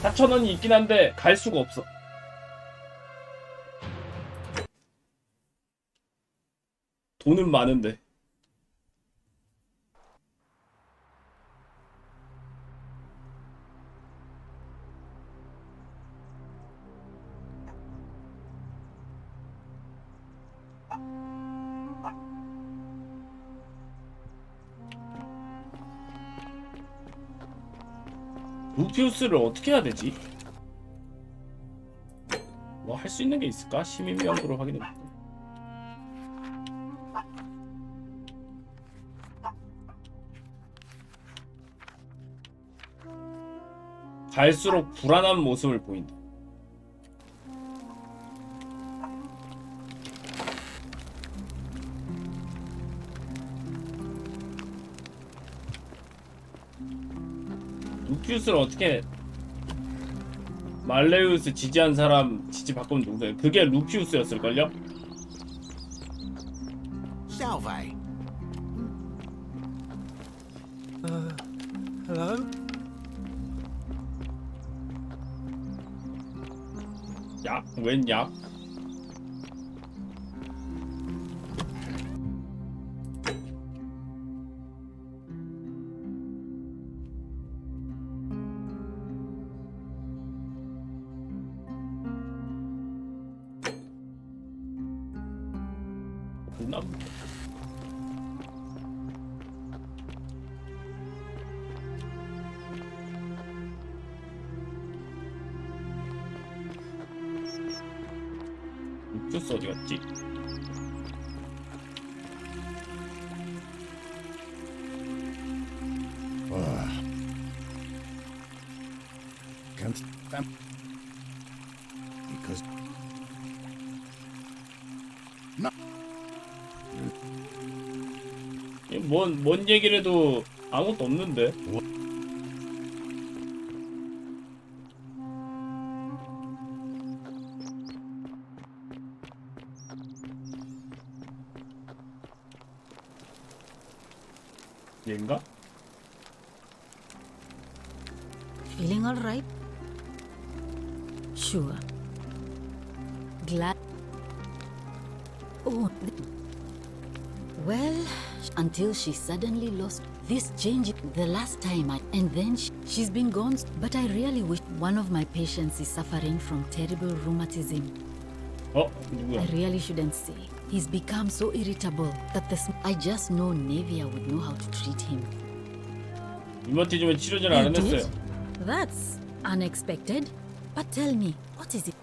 4,000원이 있긴 한데 갈 수가 없어. 돈은 많은데. 루피우스를 어떻게 해야 되지? 뭐 할 수 있는 게 있을까? 시민명부로 확인해볼게. 갈수록 불안한 모습을 보인다. 루피우스를 어떻게 말레우스 지지한 사람 지지 바꾸면 누구세요? 그게 루피우스였을걸요? Salve. Hello? 약? 웬 약? 없나? 루피우스 어디 갔지? Can't stand because no. 뭔 얘기를 해도 아무것도 없는데. 얘인가? Feeling all right? Sure. Glad. Oh. Well, until she suddenly lost this change the last time and then she's been gone. But I really wish one of my patients is suffering from terrible rheumatism. 누구야? I really shouldn't say. He's become so irritable that I just know Nevia would know how to treat him. 류마티즘에 치료제를 안 You 했어요. did? That's unexpected. But tell me, what is it?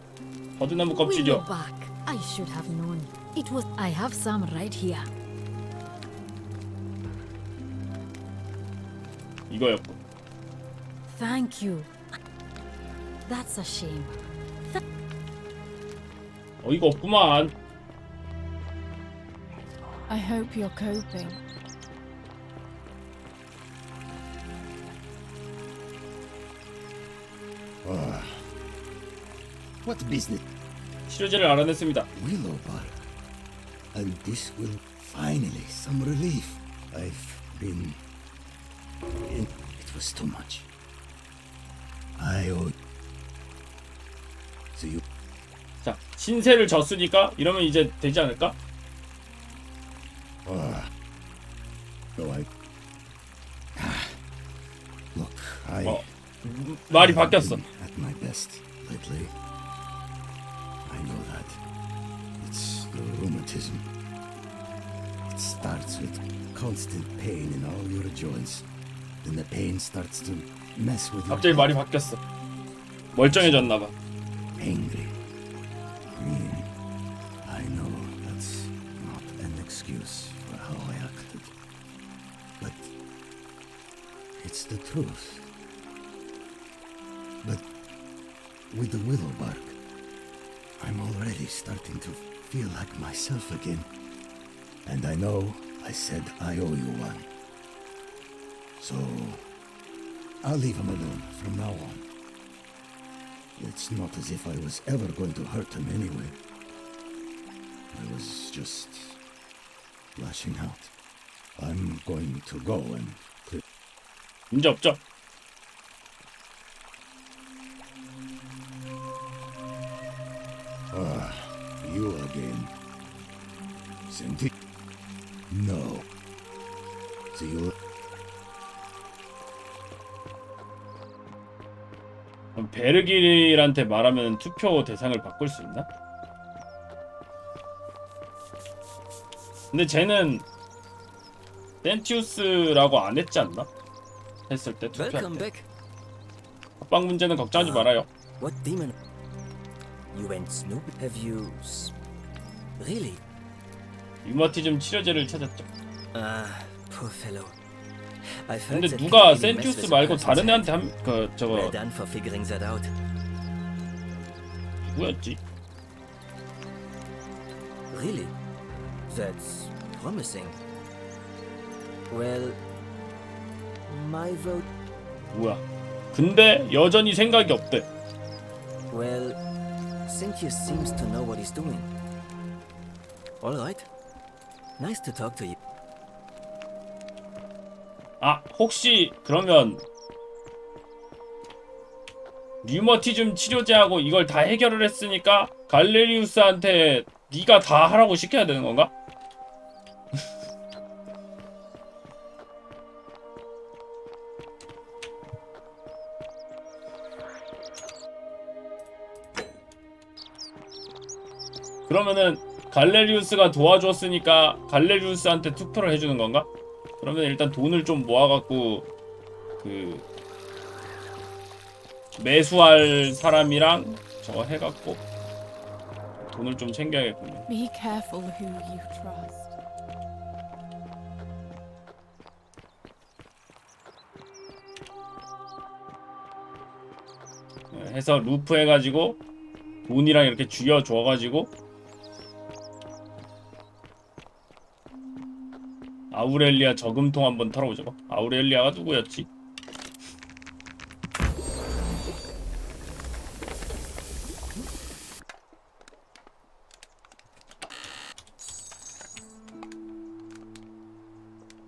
버드나무 Willow 껍질이요. bark. I should have known. It was. I have some right here. 이거였고. Thank you. That's a shame. 이거 없구만. I hope you're coping. What business? 치료제를 알아냈습니다. Willow bark. And this will finally some relief. I've been in. It was too much. I owe. So you. 자, 신세를 졌으니까 이러면 이제 되지 않을까? No, I. Look, I. 말이 I've 바뀌었어. been at my best lately. I know that. It's the rheumatism. It starts with constant pain in all your joints. Then the pain starts to mess with your 갑자기 말이 바뀌었어. 멀쩡해졌나봐. angry. Mean. I know that's not an excuse for how I acted. But it's the truth. But with the willow bark, I'm already starting to feel like myself again. And I know I said I owe you one. So I'll leave him alone from now on. It's not as if I was ever going to hurt him anyway. I was just lashing out. I'm going to go and 문제 없죠? isn't it? No. So you 그럼 베르길한테 말하면 투표 대상을 바꿀 수 있나? 근데 쟤는 센티우스라고 안 했지 않나? 했을 때 투표할 Welcome 때. back. 합방 문제는 걱정하지 말아요. What demon? You went snoop? Have you really? 류마티즘 치료제를 찾았죠. Ah, poor fellow. I've 근데 heard that 누가 people really mess 센티우스 with a 말고 person's 다른 head. 애한테 저거 Well done for figuring that out. 누구였지? Really? That's promising. Well, my vote. 뭐야? 근데 여전히 생각이 없대. Well, Cynthia seems to know what he's doing. All right. Nice to talk to you. 아, 혹시 그러면 류머티즘 치료제하고 이걸 다 해결을 했으니까 갈레리우스한테 네가 다 하라고 시켜야 되는 건가? 그러면은 갈레리우스가 도와줬으니까 갈레리우스한테 투표를 해주는 건가? 그러면 일단 돈을 좀 모아갖고 그 매수할 사람이랑 저거 해갖고 돈을 좀 챙겨야겠군요. Be careful who you trust. 해서 루프 해가지고 돈이랑 이렇게 쥐어줘가지고 아우렐리아 저금통 한번 털어보자고. 아우렐리아가 누구였지?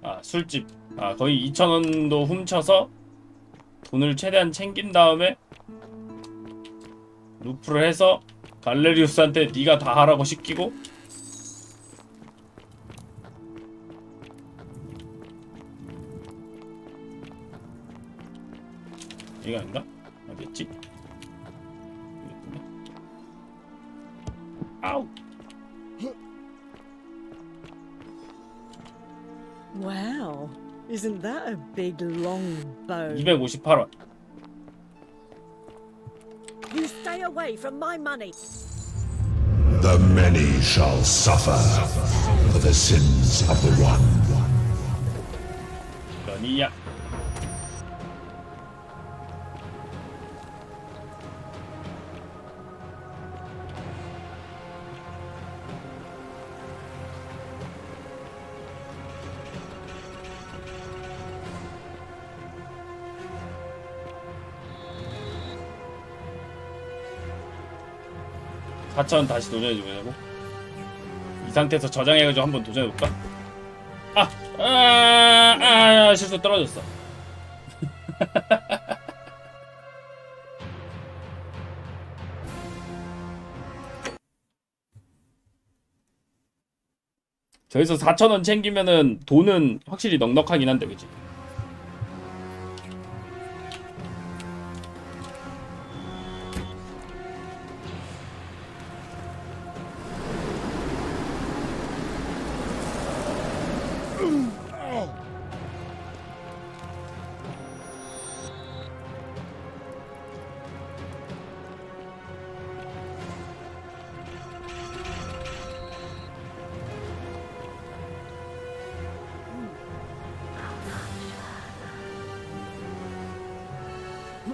아, 술집. 아, 거의 2,000원도 훔쳐서 돈을 최대한 챙긴 다음에 루프를 해서 갈레리우스한테 네가 다 하라고 시키고 이거 아닌가? 어디였지? 아우! Wow, isn't that a big long bow? 258원. You stay away from my money. The many shall suffer for the sins of the one. 너니야. (4,000원) 다시 도전해보자고. 이 상태에서 저장해가지고 한번 도전해볼까? 실수 떨어졌어. 저기서 4,000원 챙기면은 돈은 확실히 넉넉하긴 한데, 그치?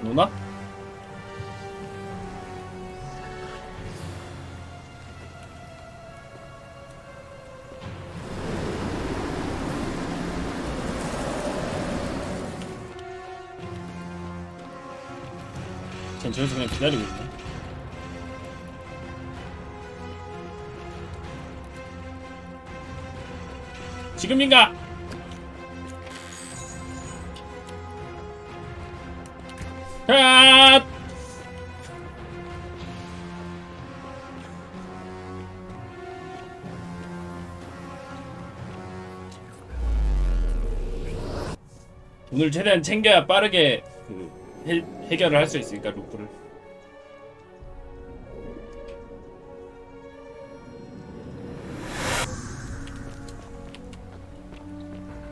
누나? 쟨 저기서 그냥 기다리고 있네. 지금인가? 아! 오늘 최대한 챙겨야 빠르게 그 해결을 할 수 있으니까 루프를.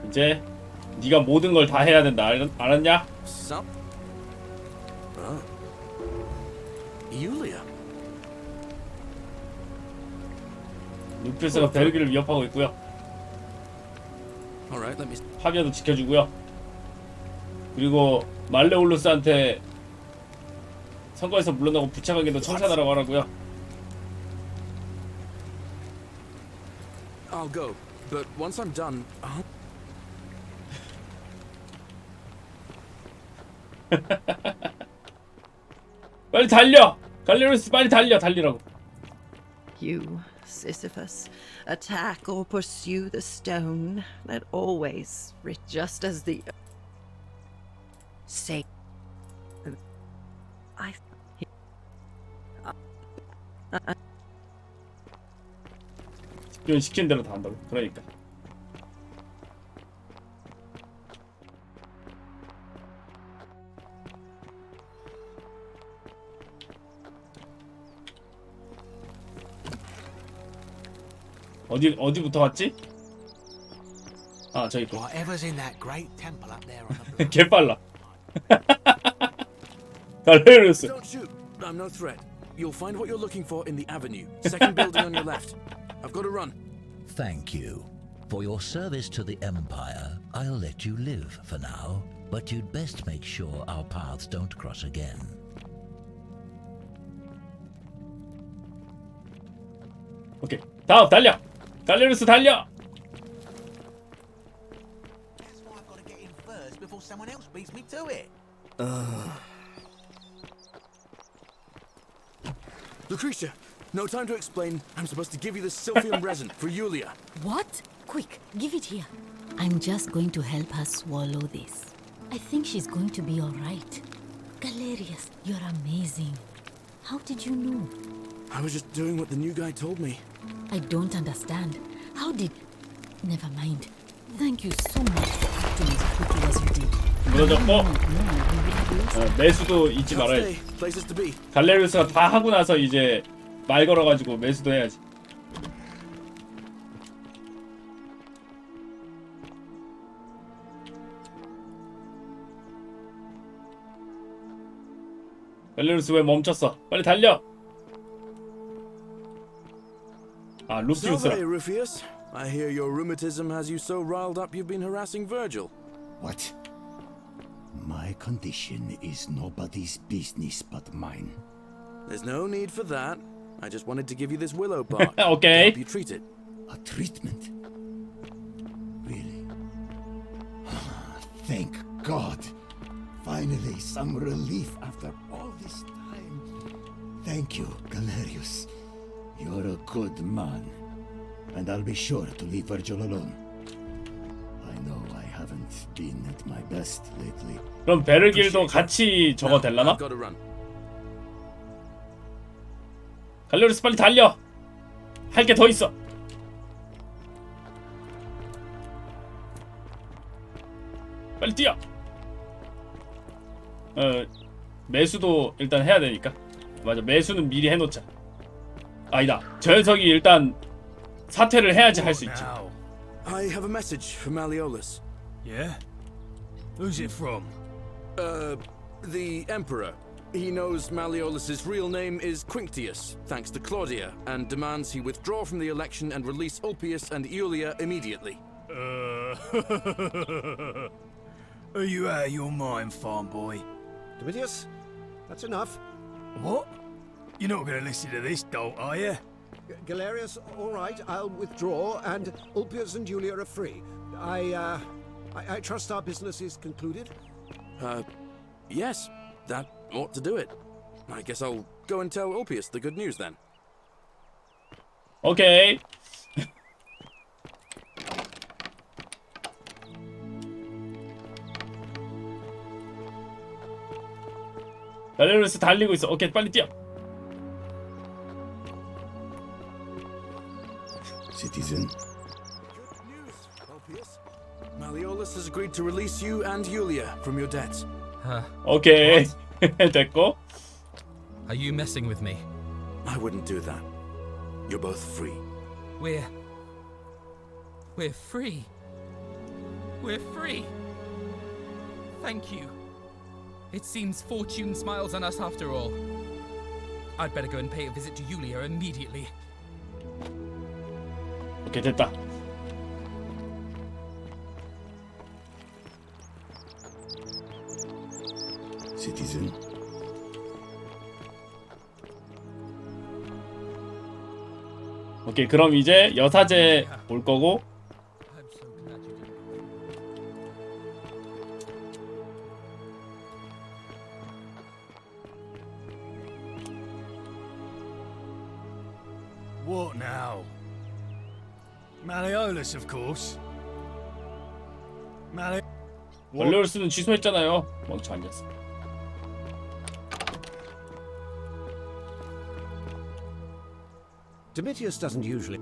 이제 네가 모든 걸 다 해야 된다. 알았냐? So? Yulia. 루피우스가 베르기를 위협하고 있고요. All right, let me. 파비아도 지켜주고요. 그리고 말레올루스한테 선거에서 물러나고 부차관계도 청산하라고 하라고요. I'll go, but once I'm done, I'll. 빨리 달려! 갈레루스 빨리 달리라고. You, Sisyphus, attack or pursue the stone that always, just as the say. I. 이건 시킨 대로 다 한다고. 그러니까. 어디부터 왔지? 아 저기 있고. Whatever's in that great temple up there on the 개 빨라. 갈레루스. Don't shoot. I'm no threat. You'll find what you're looking for in the avenue. Second building on your left. I've got to run. Thank you. For your service to the Empire, I'll let you live for now, but you'd best make sure our paths don't cross again. 오케이. 다음 달려. 갈레루스 달려. That's why I've got to get in first before someone else beats me to it. Lucretia, no time to explain. I'm supposed to give you the Sylphium resin for Yulia. What? Quick, give it here. I'm just going to help her swallow this. I think she's going to be all right. Galerius, you're amazing. How did you know? I was just doing what the new guy told me. I don't understand. How did... Never mind. Thank you so much for acting as quickly as you did. 무너졌고 매수도 잊지 Tough 말아야지. day. Places to be. 갈레루스가 다 하고 나서 이제 말 걸어가지고 매수도 해야지. 갈레루스 왜 멈췄어? 빨리 달려. 아 루피우스라. Salve, Rufus. I hear your rheumatism has you so riled up you've been harassing Virgil. What? My condition is nobody's business but mine. There's no need for that. I just wanted to give you this willow bark. Okay. To help you treat it. A treatment? Really? Thank God. Finally, some relief after all this time. Thank you, Galerius. You're a good man. And I'll be sure to leave Virgil alone. I know I haven't been at my best lately. 그럼 베르길도 같이 저거 될라나? I've got to run. 갈레루스 빨리 달려. 할 게 더 있어. 빨리 뛰어. 매수도 일단 해야 되니까. 맞아, 매수는 미리 해놓자. 아니다, 저 녀석이 일단 사퇴를 해야지 할 수 있지. I have a message for Malleolus. Yeah? Who's it from? The Emperor. He knows Malleolus's real name is Quinctius, thanks to Claudia, and demands he withdraw from the election and release Ulpius and Iulia immediately. Are you out of your mind, farm boy? Domitius, that's enough. What? You're not going to listen to this dolt, are you? Galerius, all right, I'll withdraw, and Ulpius and Julia are free. I trust our business is concluded. Yes, that ought to do it. I guess I'll go and tell Ulpius the good news then. 오케이. 갈레루스 달리고 있어. 오케이, 빨리 뛰어. Citizen, Good news, Ulpius. Malleolus has agreed to release you and Yulia from your debts. 오케이. 됐고. Are you messing with me? I wouldn't do that. You're both free. We're free. We're free. Thank you. It seems fortune smiles on us after all. I'd better go and pay a visit to Yulia immediately. 오케이, 됐다. Citizen. 오케이, 그럼 이제 여사제 올 거고. I'm so glad you did. What now? Malleolus, of course. 올리도록은 취소했잖아요. 멍청한 녀석. Domitius doesn't usually.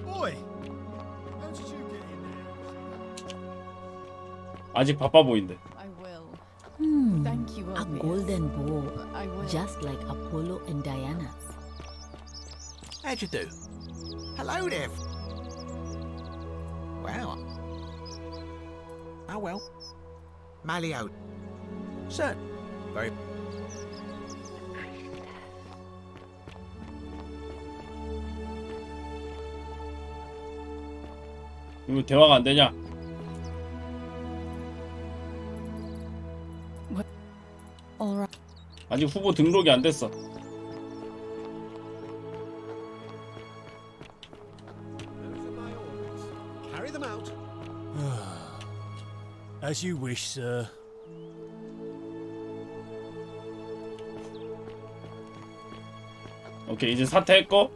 Boy, how did you get in there? 아직 바빠 보인대. I will. Hmm. Thank you, A Orpheus. golden bow, I will. just like Apollo and Diana's. How'd you do? Hello there. Wow. Oh well. Malleolus. Sir. Very. 이거 대화가 안 되냐? All right. 아직 후보 등록이 안 됐어. Those are my orders. Carry them out. As you wish, sir. 오케이, 이제 사퇴했고.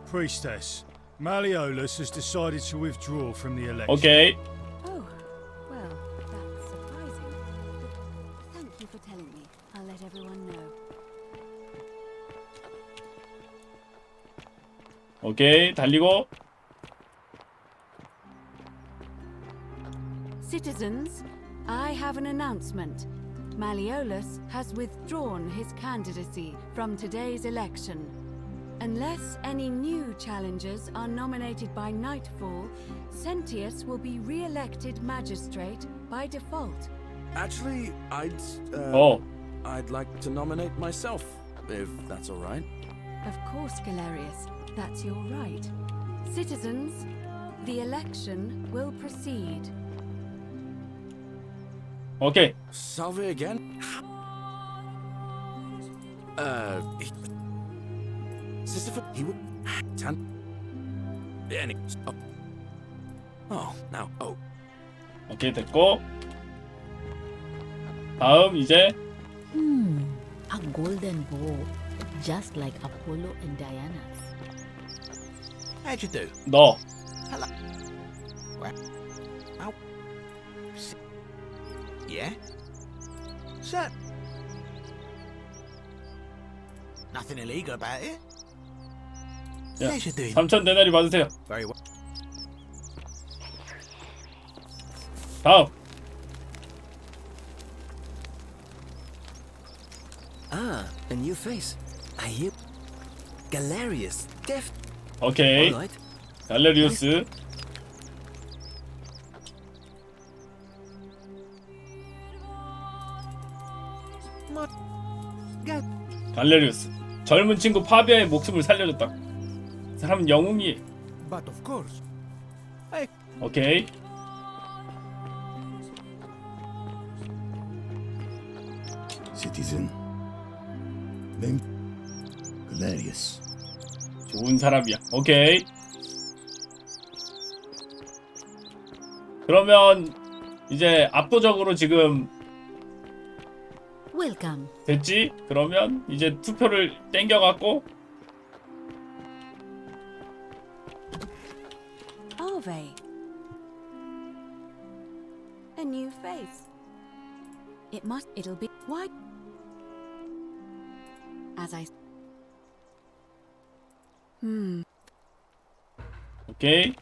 Priestess, Malleolus has decided to withdraw from the election. 오케이. Oh, well, that's surprising. Thank you for telling me. I'll let everyone know. 오케이, 달리고. Citizens, I have an announcement. Malleolus has withdrawn his candidacy from today's election. Unless any new challengers are nominated by nightfall, Sentius will be re-elected magistrate by default. Actually, I'd like to nominate myself, if that's all right. Of course, Galerius, that's your right. Citizens, the election will proceed. 오케이. Salve again? Sisyphus, he would. Oh, now, oh. 오케이, 됐고. 다음 이제 A golden bow, just like Apollo and Diana's. How'd you do? 너. Hello. Well. Oh. Yeah? Sir. Nothing illegal about it. 야, How's you doing? 3,000 데나리 받으세요. Very well. 다음. Ah, a new face. I hear. Galerius, def. 오케이. All right. 갈레리우스. 갈레리우스. 젊은 친구 파비아의 목숨을 살려줬다. 사람은 영웅이. But of course. 오케이. Citizen. Name Galerius. 좋은 사람이야. 오케이. 그러면 이제 압도적으로 지금 Welcome. 됐지? 그러면 이제 투표를 땡겨갖고 Are they? a new face. It'll be why. As I. 오케이.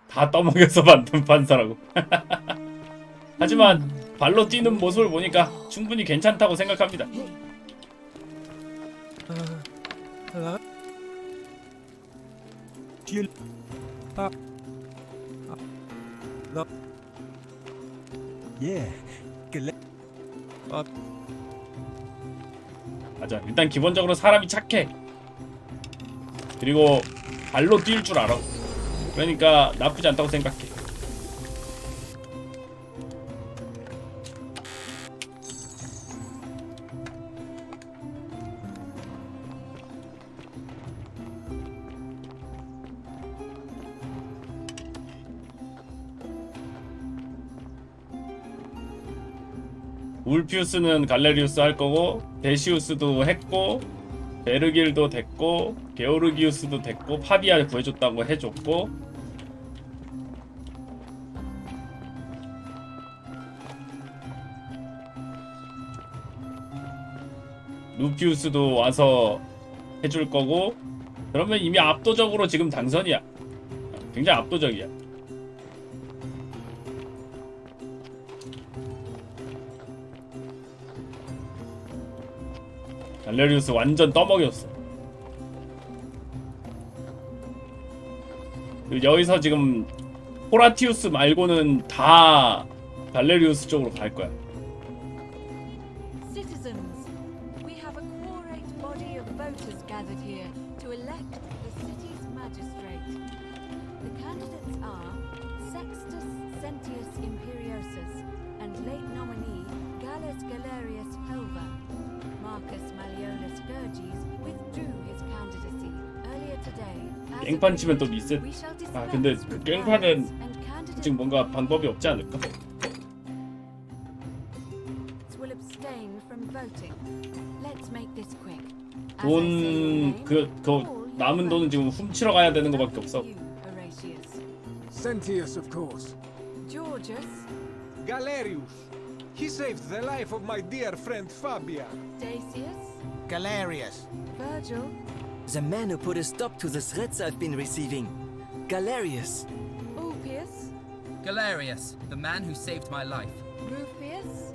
다 떠먹여서 만든 판사라고. 하지만 발로 뛰는 모습을 보니까 충분히 괜찮다고 생각합니다. Hello? 맞아. 일단 기본적으로 사람이 착해. 그리고 발로 뛸 줄 알아. 그러니까 나쁘지 않다고 생각해. 울피우스는 갈레리우스 할 거고, 데시우스도 했고, 베르길도 됐고, 게오르기우스도 됐고, 파비아 구해줬다고 해줬고, 루피우스도 와서 해줄 거고. 그러면 이미 압도적으로 지금 당선이야. 굉장히 압도적이야. 갈레리우스 완전 떠먹였어. 여기서 지금 호라티우스 말고는 다 갈레리우스 쪽으로 갈 거야. Citizens, we have a quorate body of voters gathered here to elect the city's magistrate. The candidates are Sextus Sentius Imperiosus and late nominee Gallus Galerius Helva. Marcus Malleolus Gurges withdrew his candidacy earlier today. 깽판 치면 또 리셋. 아 근데 깽판은 지금 뭔가 방법이 없지 않을까? Will abstain from voting. Let's make this quick. 그 남은 돈은 지금 훔치러 가야 되는 거밖에 없어. Sentius, of course. Georgius. Galerius. He saved the life of my dear friend Fabia. Dacius. Galerius. Virgil. The man who put a stop to the threats I've been receiving. Galerius. Ulpius. Galerius, the man who saved my life. Rufius.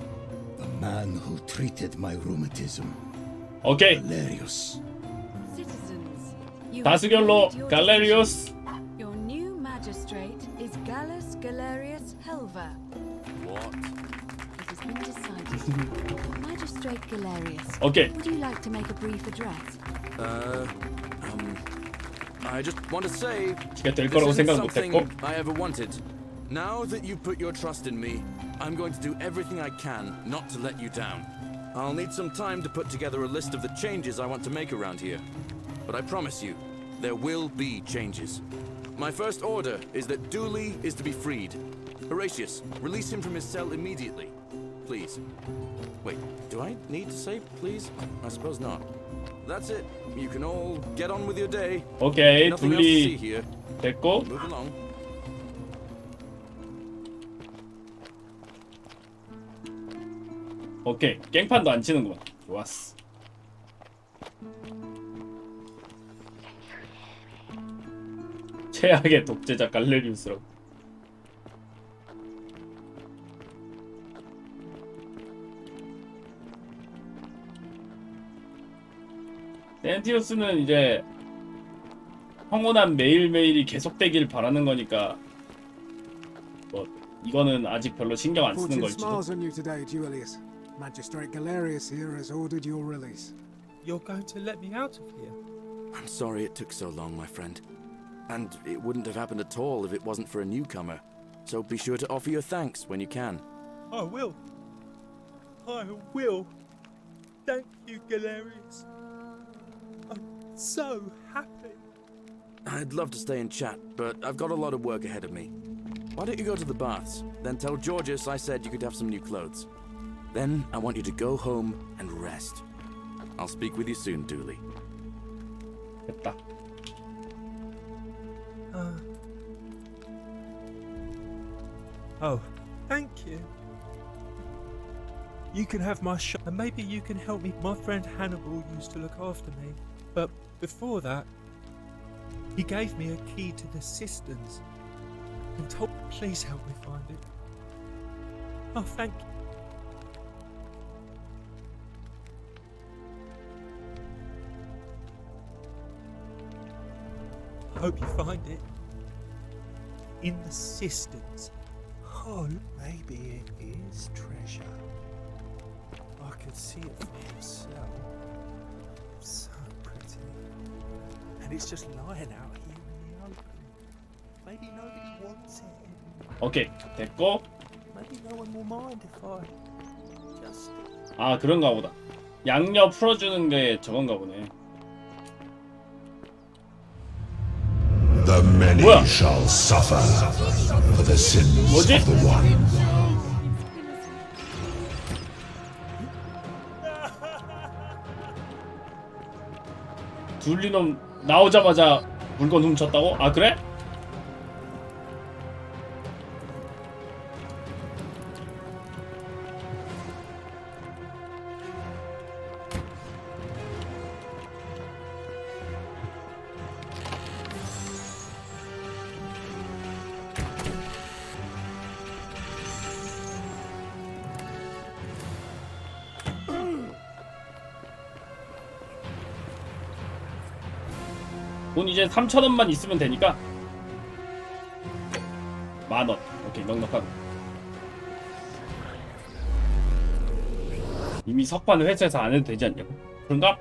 The man who treated my rheumatism. 오케이. Galerius. Citizens, you 다수결로 have made your 갈레리우스. decision. Your new magistrate is Gallus Galerius Helva. What? It has been decided. Magistrate Galerius. Okay. Would you like to make a brief address? I just want to say, 지가 될 this 거라고 isn't 생각 something 못했고. I ever wanted. Now that you put your trust in me, I'm going to do everything I can not to let you down. I'll need some time to put together a list of the changes I want to make around here. But I promise you, there will be changes. My first order is that Dooley is to be freed. Horatius, release him from his cell immediately. Please. Wait, do I need to say please? I suppose not. That's it. You can all get on with your day. 오케이. Nothing else to see 둘리 here. 됐고. Move along. 오케이. 깽판도 안 치는구만. 좋았어. 최악의 독재자 갈레리우스라고. 센티우스는 이제 평온한 매일매일이 계속되길 바라는 거니까 뭐 이거는 아직 별로 신경 안 쓰는 Fortune 걸지도. smiles on you today, Julius. Magistrate Galerius here has ordered your release. You're going to let me out of here? I'm sorry it took so long, my friend. And it wouldn't have happened at all if it wasn't for a newcomer. So be sure to offer your thanks when you can. I will. I will. Thank you, Galerius. I'm so happy. I'd love to stay and chat, but I've got a lot of work ahead of me. Why don't you go to the baths? Then tell Georgius I said you could have some new clothes. Then I want you to go home and rest. I'll speak with you soon, Dooley. 됐다. Oh, thank you. You can have my shop, and maybe you can help me. My friend Hannibal used to look after me, but before that, he gave me a key to the cisterns and told me, please help me find it. Oh, thank you. I hope you find it. In the cisterns. Oh, maybe it is treasure. I could see it for myself. So pretty. And it's just lying out here in the open. Maybe nobody wants it. 오케이, 됐고. Maybe no one will mind if I just... 아, 그런가 보다. 양녀 풀어주는 게 저건가 보네. The many 뭐야? shall suffer for the sins 뭐지? of the one. 둘리놈 나오자마자 물건 훔쳤다고? 아, 그래? 돈 이제 3,000원만 있으면 되니까 10,000원. 오케이, 넉넉하고. 이미 석판을 회수해서 안 해도 되지 않냐고? 그런가?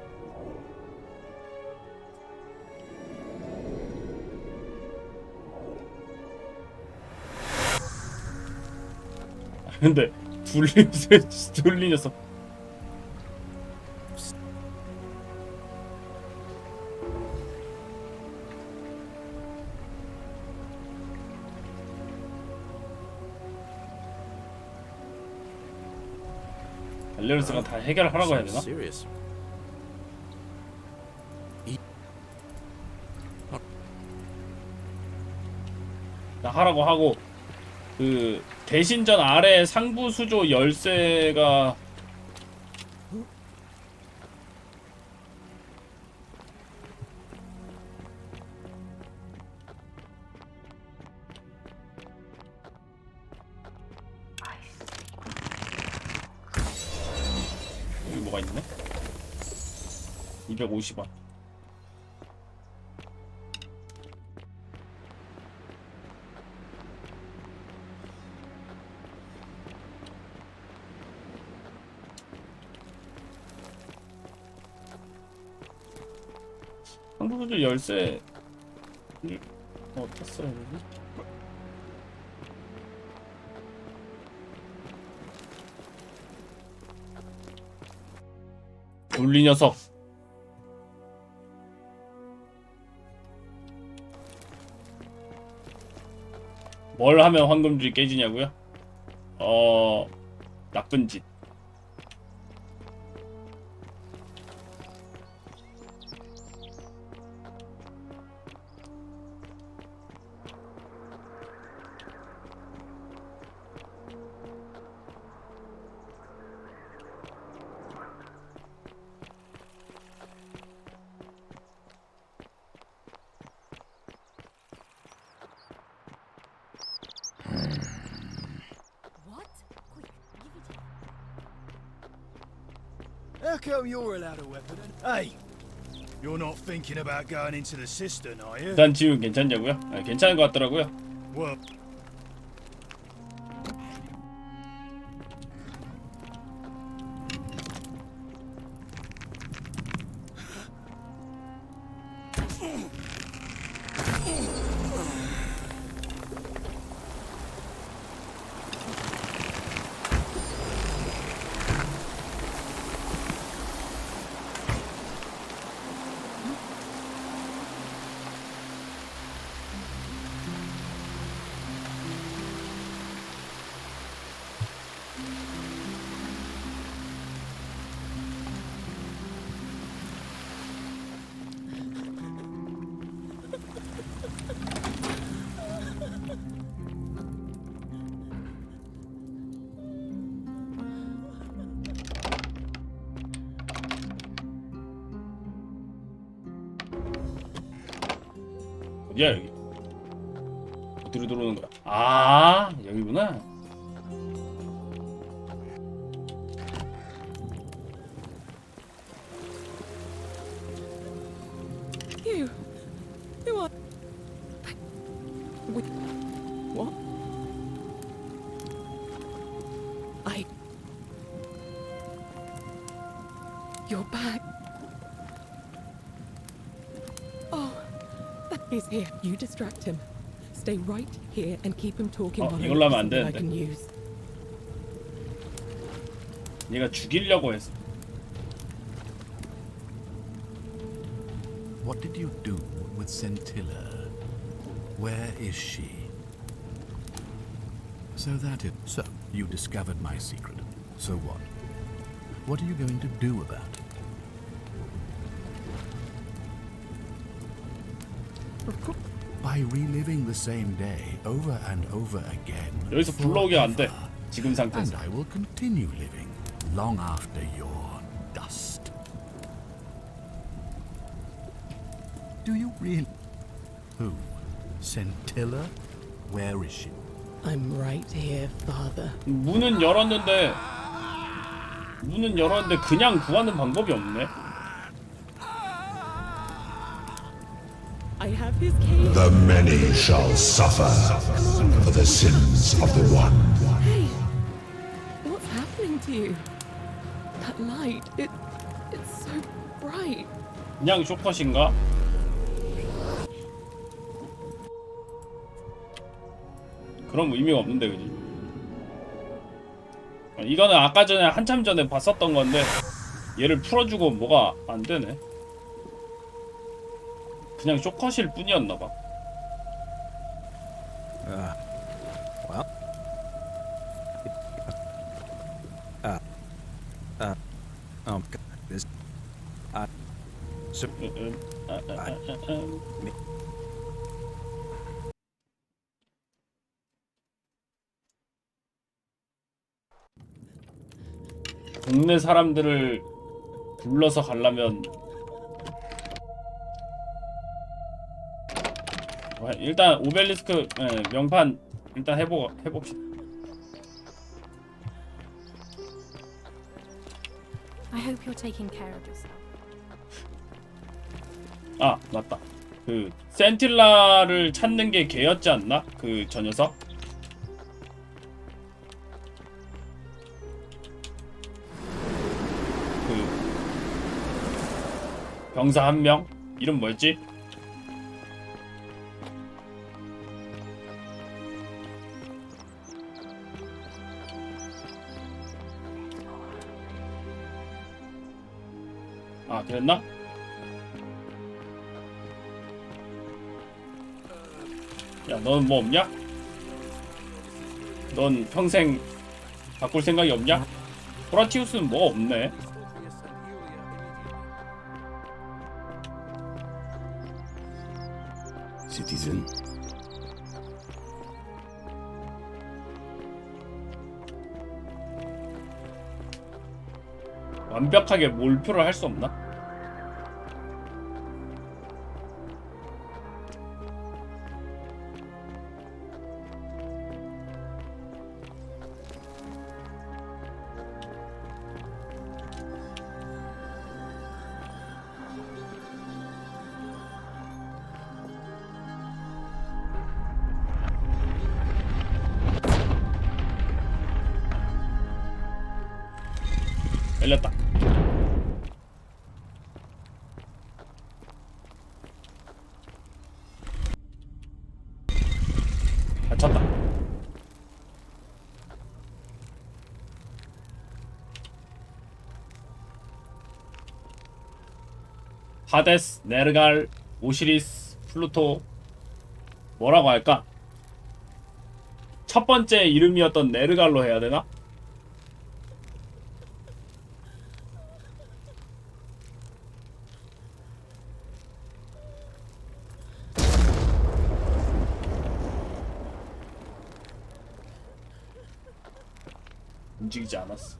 근데 둘리 녀석. 발레르스가 다 해결하라고 해야 되나? 다 하라고 하고 그 대신전 아래 상부 수조 열쇠가 여기 뭐가 있네? 250원. 상부수조 열쇠 어디다 써야 되지? 둘리 녀석. 뭘 하면 황금줄이 깨지냐고요? 나쁜 짓. How come you're allowed a weapon? Hey, you're not thinking about going into the cistern, are you? 일단 지금 괜찮냐고요? 아, 괜찮은 것 같더라고요. Well, 어디야 여기? 어디로 들어오는 거야? 아 여기구나. You. Who are. With. What? You're back. Oh, that is here. You distract him. Stay right here and keep him talking while I 이걸로 하면 안 something I 되는데. can use. 얘가 죽이려고 했어. What did you do with Scintilla? Where is she? So so you discovered my secret. So what? What are you going to do about it? By reliving the same day over and over again. 여기서 불러오게 안 돼. 지금 And 상태에서. I will continue living long after your dust. Do you really? Who? Scintilla? Where is she? I'm right here, Father. 문은 열었는데 그냥 구하는 방법이 없네. I have his cage. The many shall suffer for the sins of the one. Hey, what's happening to you? That light, it's so bright. 그냥 쇼컷인가? 그런 의미가 없는데 그지? 이거는 아까 전에 한참 전에 봤었던 건데 얘를 풀어주고 뭐가 안 되네. 그냥 쇼컷일 뿐이었나봐. Well. This. So. 동네 사람들을 불러서 가려면 일단 오벨리스크 명판 일단 해봅시다. I hope you're taking care of yourself. 아 맞다. 그 센틸라를 찾는 게 걔였지 않나? 그 저 녀석? 병사 한 명? 이름 뭐였지? 아 그랬나? 야 너는 뭐 없냐? 넌 평생 바꿀 생각이 없냐? 호라티우스는 뭐가 없네. Citizen. 완벽하게 몰표를 할 수 없나? 열렸다. 갇혔다. 하데스, 네르갈, 오시리스, 플루토 뭐라고 할까? 첫 번째 이름이었던 네르갈로 해야 되나? 움직이지 않았어.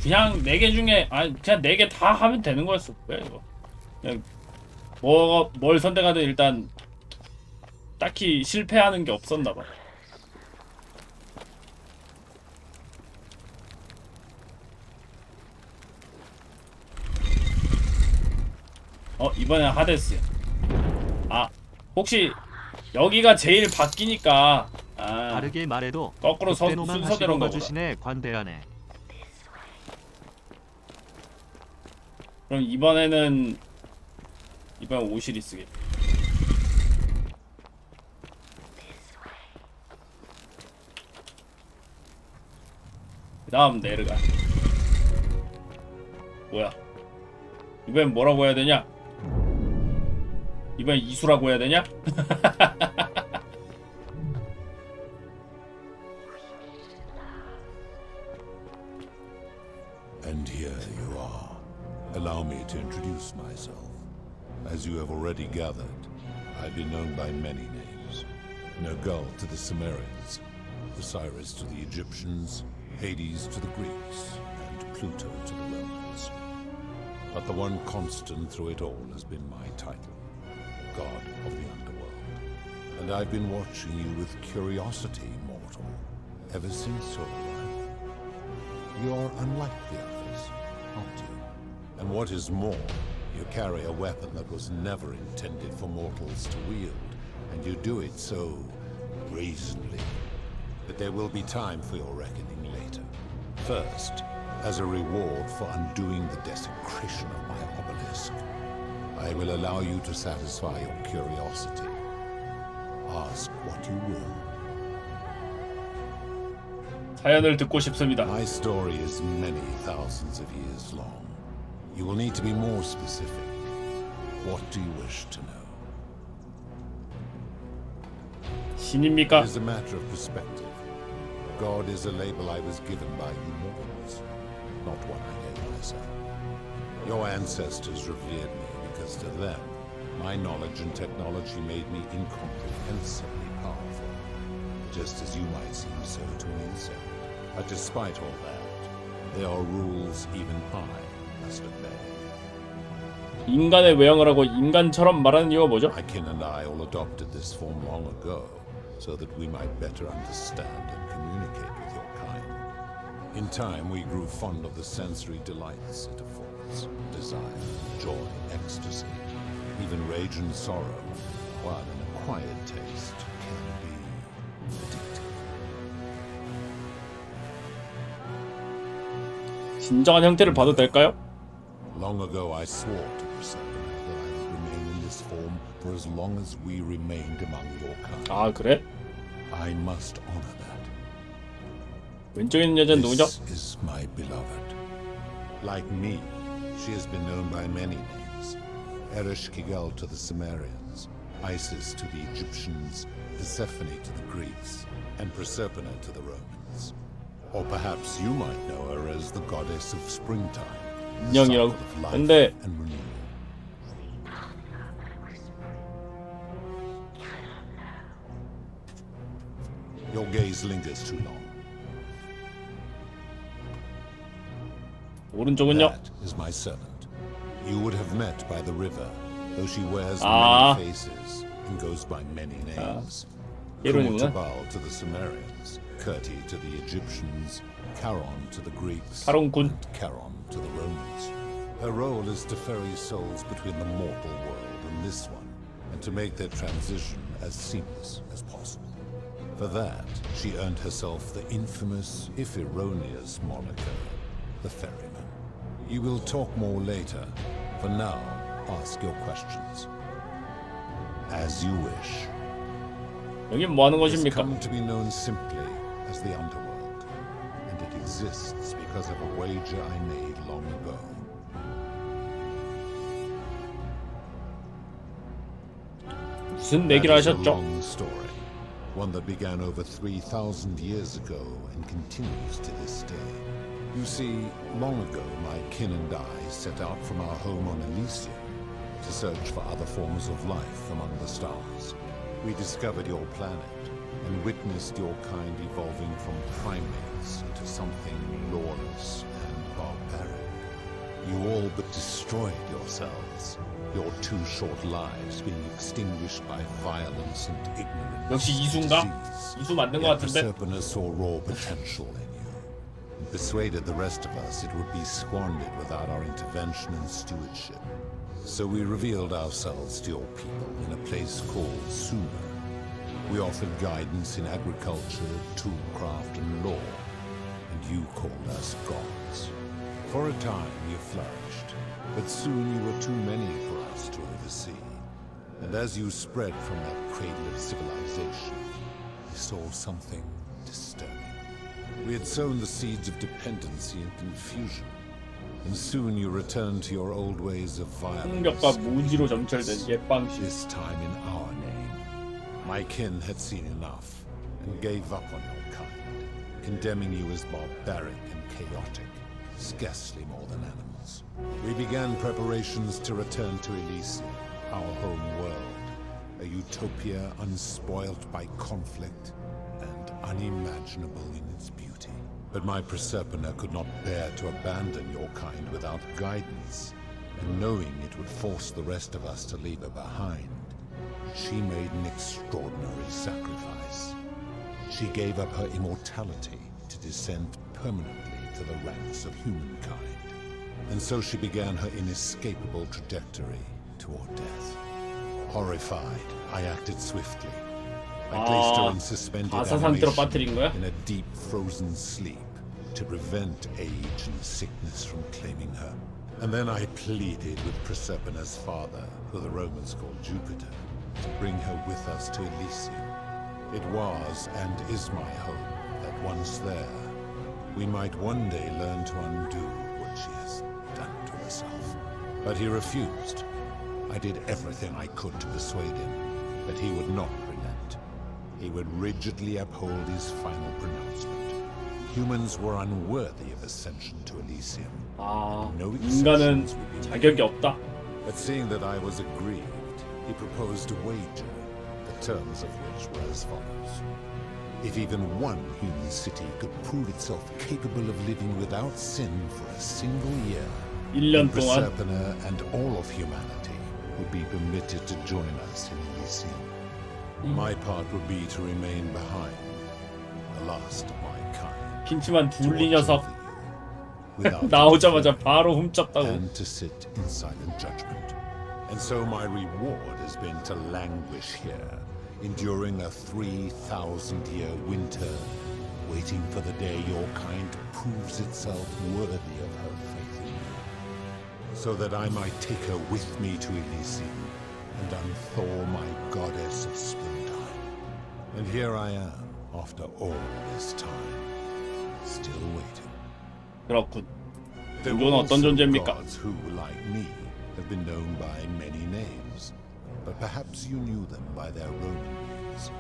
그냥 4개 중에 그냥 4개 다 하면 되는 거였어. 왜 이거? 그냥 뭘 선택하든 일단 딱히 실패하는 게 없었나 봐. 이번엔 하데스야. 혹시 여기가 제일 바뀌니까 다르게 말해도 거꾸로 순서대로만 순서대로인 거구나. 주시네 관대하네. 그럼 이번엔 오시리스게. 그 다음 네르가. 뭐야? 이번엔 뭐라고 해야 되냐? 이번엔 이수라고 해야 되냐? And here you are. Allow me to introduce myself. As you have already gathered, I've been known by many names. Nergal to the Sumerians, Osiris to the Egyptians, Hades to the Greeks, and Pluto to the Romans. But the one constant through it all has been my title, God of the Underworld. And I've been watching you with curiosity, mortal, ever since your arrival. You're unlike the others, aren't you? And what is more, you carry a weapon that was never intended for mortals to wield, and you do it so brazenly. But there will be time for your reckoning later. First, as a reward for undoing the desecration of my obelisk, I will allow you to satisfy your curiosity. Ask what you will. 사연을 듣고 싶습니다. My story is many thousands of years long. You will need to be more specific. What do you wish to know? 신입니까? It is a matter of perspective. God is a label I was given by you mortals, not one I gave myself. Your ancestors revered me because to them, my knowledge and technology made me incomprehensibly powerful, just as you might seem so to an insect. But despite all that, there are rules even I must obey. 인간의 외형을 하고 인간처럼 말하는 이유가 뭐죠? My kin and I all adopted this form long ago, so that we might better understand and communicate with your kind. In time, we grew fond of the sensory delights it affords: desire, joy, ecstasy, even rage and sorrow, while an acquired taste can be addictive. 진정한 형태를 봐도 될까요? Long ago, I swore to Persephone that I would remain in this form for as long as we remained among your kind. 그래? I must honor that. 왼쪽에 있는 여자는 누구죠? This is my beloved. Like me, she has been known by many names. Ereshkigal to the Sumerians, Isis to the Egyptians, Persephone to the Greeks, and Proserpina to the Romans. Or perhaps you might know her as the goddess of springtime. 인형이라고. 근데 Your gaze lingers too long. 오른쪽은요? That is my servant. You would have met by the river, though she wears 아. many faces and goes by many names. 이론이구나. Kurtubal to the Sumerians, Kirti to the Egyptians, Charon to the Greeks, 카론군. and Charon to the Romans. Her role is to ferry souls between the mortal world and this one, and to make their transition as seamless as possible. For that, she earned herself the infamous, if erroneous, moniker, the Ferryman. You will talk more later. For now, ask your questions. As you wish. 여긴 뭐 하는 It has 것입니까? come to be known simply as the Underworld, and it exists because of a wager I made long ago. 무슨 내기를 That is a 하셨죠? long story, one that began over 3,000 years ago and continues to this day. You see, long ago, my kin and I set out from our home on Elysium to search for other forms of life among the stars. We discovered your planet and witnessed your kind evolving from primates into something lawless and barbaric. but destroyed yourselves. Your 2 short lives being extinguished by violence and ignorance. 역시 이수인가? 이수 맞는 것 같은데. Persephone saw raw potential in you and persuaded the rest of us it would be squandered without our intervention and stewardship. So we revealed ourselves to your people in a place called Sumer. We offered guidance in agriculture, toolcraft, and law, and you called us gods. For a time you flourished, but soon you were too many for us to oversee. And as you spread from that cradle of civilization, we saw something disturbing. We had sown the seeds of dependency and confusion, and soon you returned to your old ways of violence. This time in our name. My kin had seen enough, and gave up on your kind, condemning you as barbaric and chaotic, scarcely more than animals. We began preparations to return to Elysium, our home world, a utopia unspoilt by conflict and unimaginable in its beauty. But my Persephone could not bear to abandon your kind without guidance, and knowing it would force the rest of us to leave her behind, she made an extraordinary sacrifice. She gave up her immortality to descend permanently to the ranks of humankind. And so she began her inescapable trajectory toward death. Horrified, I acted swiftly. I placed her in suspended animation in a deep frozen sleep to prevent age and sickness from claiming her. And then I pleaded with Persephone's father, who the Romans called Jupiter, to bring her with us to Elysium. It was and is my hope that once there, we might one day learn to undo what she has done to herself. But he refused. I did everything I could to persuade him that he would not relent. He would rigidly uphold his final pronouncement. Humans were unworthy of ascension to Elysium. No 인간은 자격이 없다. But seeing that I was aggrieved, he proposed a wager, the terms of which were as follows. If even one human city could prove itself capable of living without sin for a single year, 1년 동안 Persephone and all of humanity would be permitted to join us in Elysium. My part would be to remain behind, the last of my kind. 김치만 둘리 녀석 나오자마자 바로 훔쳤다고. And to sit in silent judgment. And so my reward has been to languish here, enduring a 3,000-year winter, waiting for the day your kind proves itself worthy of her faith in me, so that I might take her with me to Elysium and unthaw my goddess of springtime. And here I am, after all this time, still waiting. 그렇군. There 이건 were 어떤 also 존재입니까? gods who, like me, have been known by many names, but perhaps you knew them by their Roman names.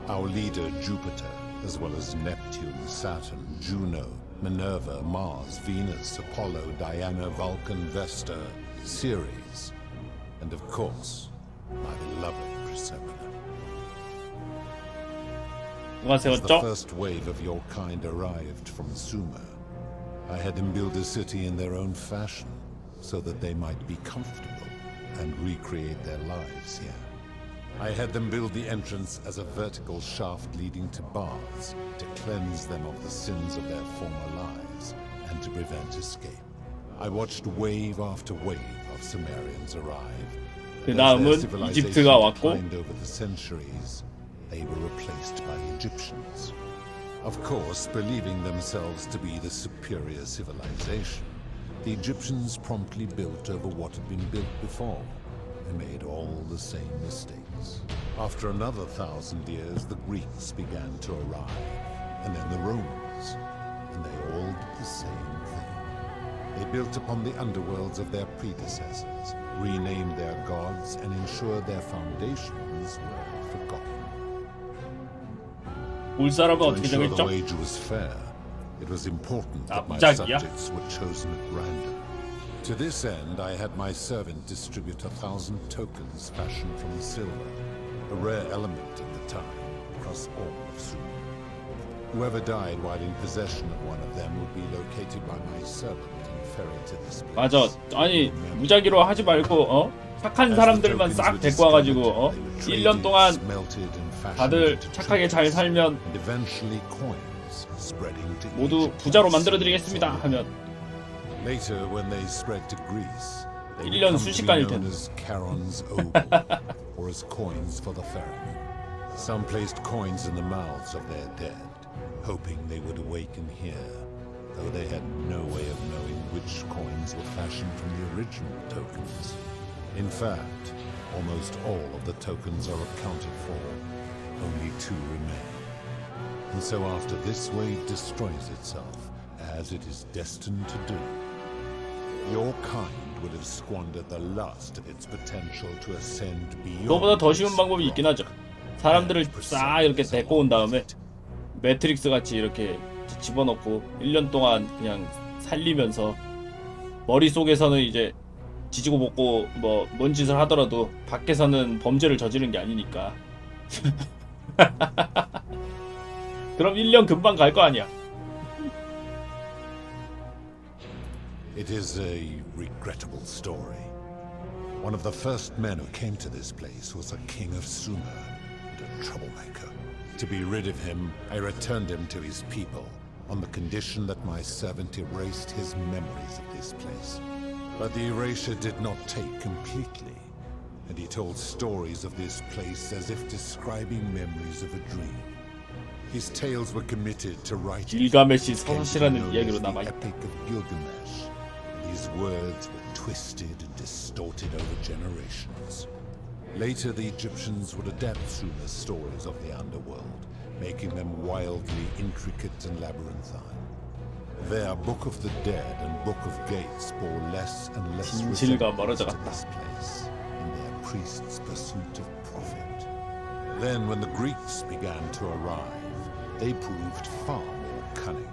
Our leader Jupiter, as well as Neptune, Saturn, Juno, Minerva, Mars, Venus, Apollo, Diana, Vulcan, Vesta, Ceres, and of course, my beloved Persephone. As the first wave of your kind arrived from Sumer, I had them build a city in their own fashion, so that they might be comfortable and recreate their lives here. I had them build the entrance as a vertical shaft leading to baths to cleanse them of the sins of their former lives and to prevent escape. I watched wave after wave of Sumerians arrive. 그 다음은 이집트가 왔고 over the centuries, they were replaced by Egyptians. Of course, believing themselves to be the superior civilization, the Egyptians promptly built over what had been built before. They made all the same mistakes. After another 1,000 years, the Greeks began to arrive, and then the Romans, and they all did the same thing. They built upon the underworlds of their predecessors, renamed their gods, and ensured their foundations were forgotten. 올 사람은 To 어떻게 ensure 정했죠? the wage was fair, it was important that my 깜짝이야. subjects were chosen at random. To this end, I had my servant distribute 1,000 tokens fashioned from silver, a rare element at the time, across all of Sumer. Whoever died while in possession of one of them would be located by my servant and ferried to this place. 맞아. 아니 무작위로 하지 말고 착한 사람들만 싹 데리고 와가지고 1년 동안 다들 착하게 잘 살면 모두 부자로 만들어드리겠습니다 하면 1년 순식간일 텐데. Some placed coins in the mouths of their dead, hoping they would awaken here, though they had no way of knowing which coins were fashioned from the original tokens. In fact, almost all of the tokens are accounted for. Only 2 remain. And so after this wave destroys itself, as it is destined to do, your kind would have squandered the last of its potential to ascend beyond. 그거보다 더 쉬운 방법이 있긴 하죠. 사람들을 싹 이렇게 데리고 온 다음에 매트릭스 같이 이렇게 집어넣고 1년 동안 그냥 살리면서 머릿속에서는 이제 지지고 볶고 뭐 뭔 짓을 하더라도 밖에서는 범죄를 저지른 게 아니니까. 그럼 1년 금방 갈 거 아니야. It is a regrettable story. One of the first men who came to this place was a king of Sumer, and a troublemaker. To be rid of him, I returned him to his people, on the condition that my servant erased his memories of this place. But the erasure did not take completely, and he told stories of this place as if describing memories of a dream. His tales were committed to writing. 길가메시 서사시라는 이야기로 남아 있다. Epic of Gilgamesh. His words were twisted and distorted over generations. Later, the Egyptians would adapt Sumer's stories of the underworld, making them wildly intricate and labyrinthine. Their Book of the Dead and Book of Gates bore less and less resemblance to this place in their priests' pursuit of profit. Then, when the Greeks began to arrive, they proved far more cunning.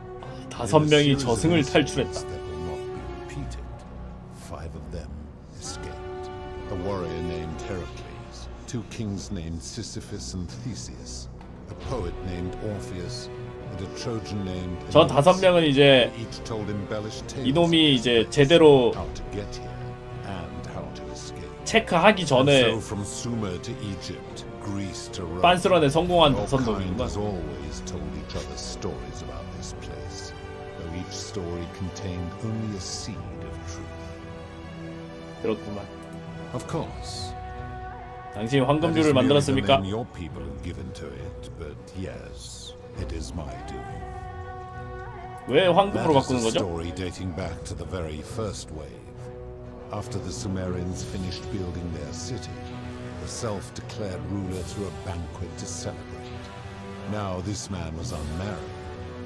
5명이 저승을 탈출했다. 5 of them escaped. A warrior named Heracles, 2 kings named Sisyphus and Theseus, a poet named Orpheus, and a Trojan named. 저 5명은 이제 이놈이 이제 제대로 체크하기 전에 빤스런에 성공한 5놈인가? Each story contained only a seed of truth. 그렇구만. Of course. 당신이 황금류를 만들었습니까? Your people have given to it, but yes, it is my doing. 왜 황금으로 바꾸는 거죠? Story dating back to the very first wave. After the Sumerians finished building their city, the self-declared ruler threw a banquet to celebrate. Now this man was unmarried,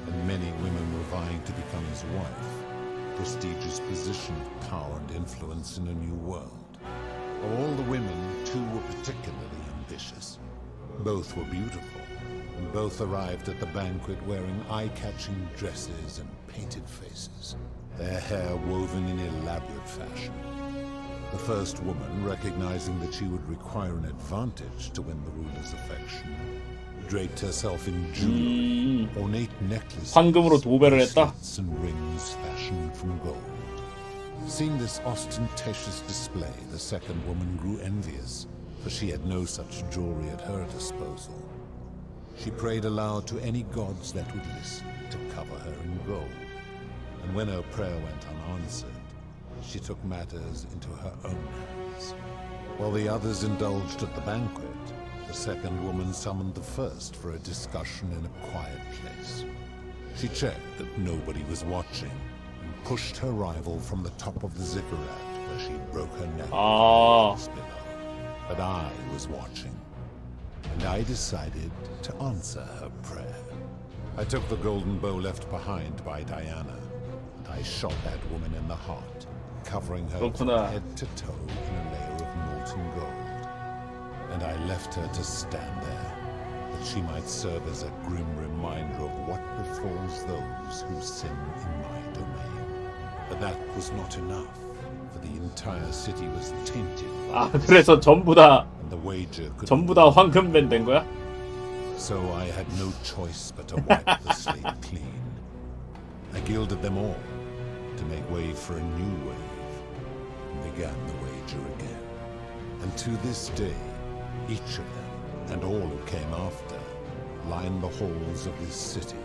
and many women were vying to become his wife. Prestigious position of power and influence in a new world. Of all the women, 2 were particularly ambitious. Both were beautiful, and both arrived at the banquet wearing eye-catching dresses and painted faces, their hair woven in elaborate fashion. The first woman, recognizing that she would require an advantage to win the ruler's affection, draped herself in jewelry, ornate necklaces, 황금으로 도배를 했다. and rings fashioned from gold. Seeing this ostentatious display, the second woman grew envious, for she had no such jewelry at her disposal. She prayed aloud to any gods that would listen to cover her in gold, and when her prayer went unanswered, she took matters into her own hands. While the others indulged at the banquet, the second woman summoned the first for a discussion in a quiet place. She checked that nobody was watching and pushed her rival from the top of the ziggurat where she broke her neck. But I was watching, and I decided to answer her prayer. I took the golden bow left behind by Diana, and I shot that woman in the heart, covering her from head to toe in a layer of molten gold. And I left her to stand there, that she might serve as a grim reminder of what befalls those who sin in my domain. But that was not enough, for the entire city was tainted. 아, 그래서 전부 다 황금맨 된 거야? So I had no choice but to wipe the slate clean. I gilded them all to make way for a new wave, and began the wager again. And to this day, each of them, and all who came after, line the halls of this city,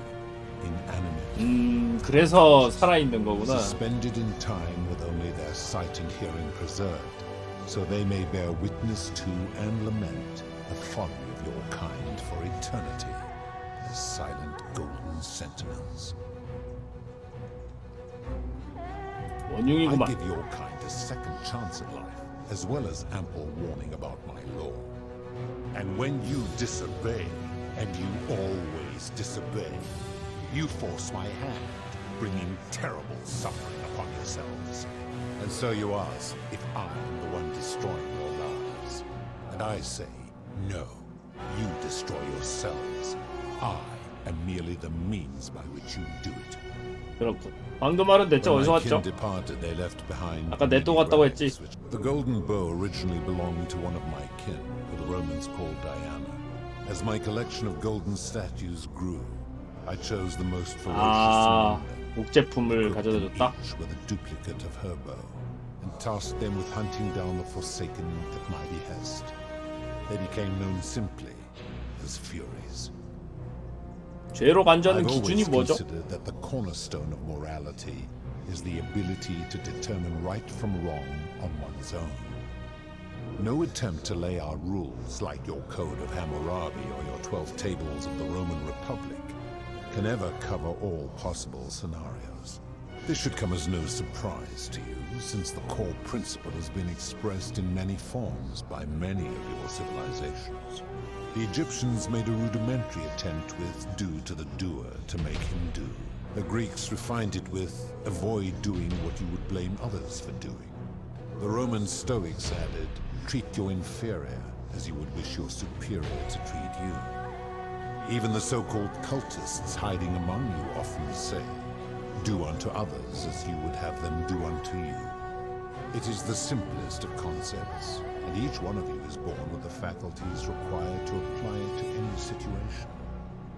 inanimate. 그래서 살아있는 거구나. Suspended in time with only their sight and hearing preserved, so they may bear witness to and lament the folly of your kind for eternity, as silent golden sentinels. I 원흉이구만. give your kind a second chance at life, as well as ample warning about my law. And when you disobey, and you always disobey, you force my hand, bringing terrible suffering upon yourselves. And so you ask if I am the one destroying your lives. And I say, no, you destroy yourselves. I am merely the means by which you do it. 그렇군. 방금 말은 대체 어디서 왔죠? 아까 넷도 갔다고 했지. The golden bow originally belonged to one of my kin, who the Romans called Diana. As my collection of golden statues grew, I chose the most ferocious among them, 목제품을 가져다 줬다. each with a duplicate of her bow, and tasked them with hunting down the Forsaken at my behest. They became known simply as Furies. 죄로 간주하는 I've 기준이 always 뭐죠? considered that the cornerstone of morality is the ability to determine right from wrong on one's own. No attempt to lay out rules like your Code of Hammurabi or your 12 Tables of the Roman Republic can ever cover all possible scenarios. This should come as no surprise to you, since the core principle has been expressed in many forms by many of your civilizations. The Egyptians made a rudimentary attempt with do to the doer to make him do. The Greeks refined it with avoid doing what you would blame others for doing. The Roman Stoics added treat your inferior as you would wish your superior to treat you. Even the so-called cultists hiding among you often say, do unto others as you would have them do unto you. It is the simplest of concepts, and each one of you is born with the faculties required to apply it to any situation.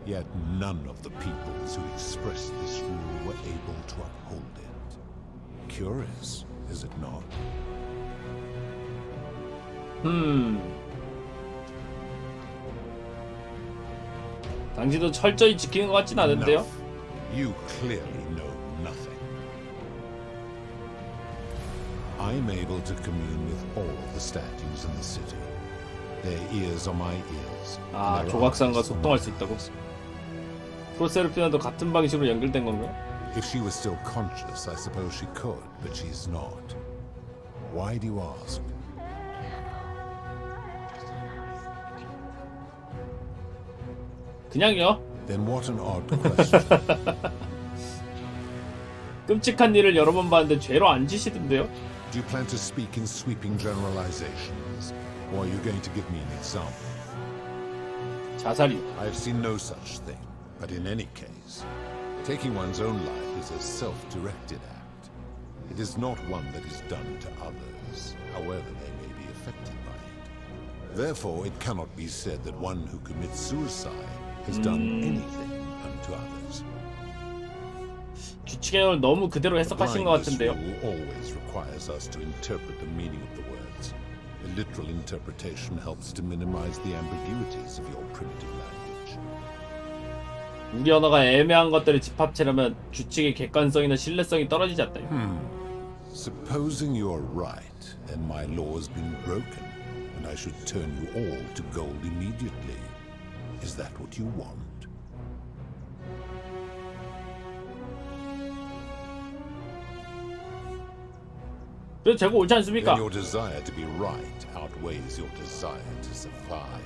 Yet none of the peoples who expressed this rule were able to uphold it. Curious, is it not? 당신도 철저히 지키는 것 같진 않은데요? You clearly know nothing. I'm able to commune with all of the statues in the city. Their ears are my ears. 아, 조각상과 소통할 수 있다고? 프로세르피나도 같은 방식으로 연결된 건가요? If she was still conscious, I suppose she could, but she's not. Why do you ask? 그냥요. Then what an odd question. 끔찍한 일을 여러 번 봤는데 죄로 안 지시던데요? Do you plan to speak in sweeping generalizations, or are you going to give me an example? 자살이요. I have seen no such thing, but in any case, taking one's own life is a self-directed act. It is not one that is done to others, however they may be affected by it. Therefore, it cannot be said that one who commits suicide has done anything unto others. 규칙을 너무 그대로 해석하신 것 Applying this 같은데요. rule always requires us to interpret the meaning of the words. A literal interpretation helps to minimize the ambiguities of your primitive language. 우리 언어가 애매한 것들을 집합체라면 규칙의 객관성이나 신뢰성이 떨어지지 않나요? Supposing you are right, and my law has been broken, and I should turn you all to gold immediately. Is that what you want? 그래도 제가 옳지 않습니까? Then your desire to be right outweighs your desire to survive.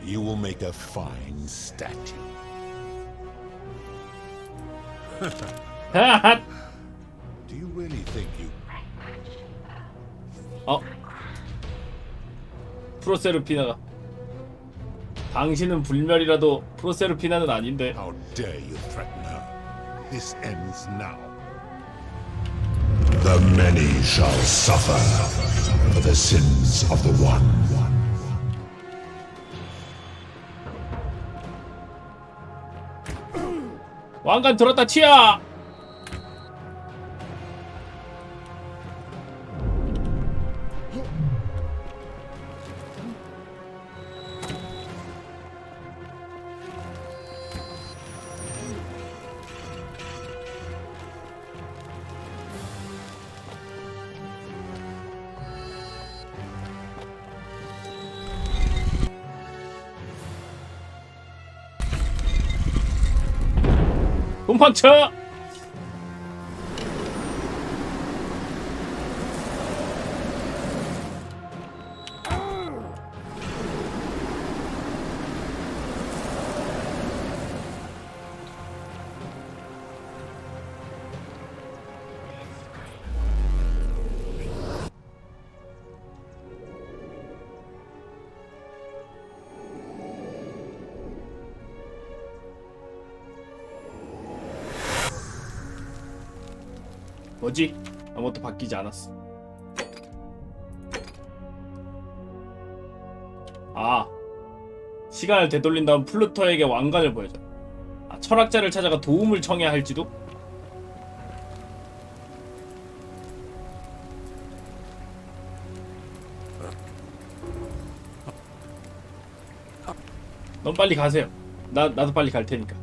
You will make a fine statue. Do you really think you... 프로세르피나가 당신은 불멸이라도 프로세르피나는 아닌데. How dare you threaten her? This ends now. The many shall suffer for the sins of the one. 왕관 들었다 튀어! 도망쳐! 뭐지? 아무것도 바뀌지 않았어. 아, 시간을 되돌린 다음 플루토에게 왕관을 보여줘. 아, 철학자를 찾아가 도움을 청해야 할지도? 넌 빨리 가세요. 나도 빨리 갈 테니까.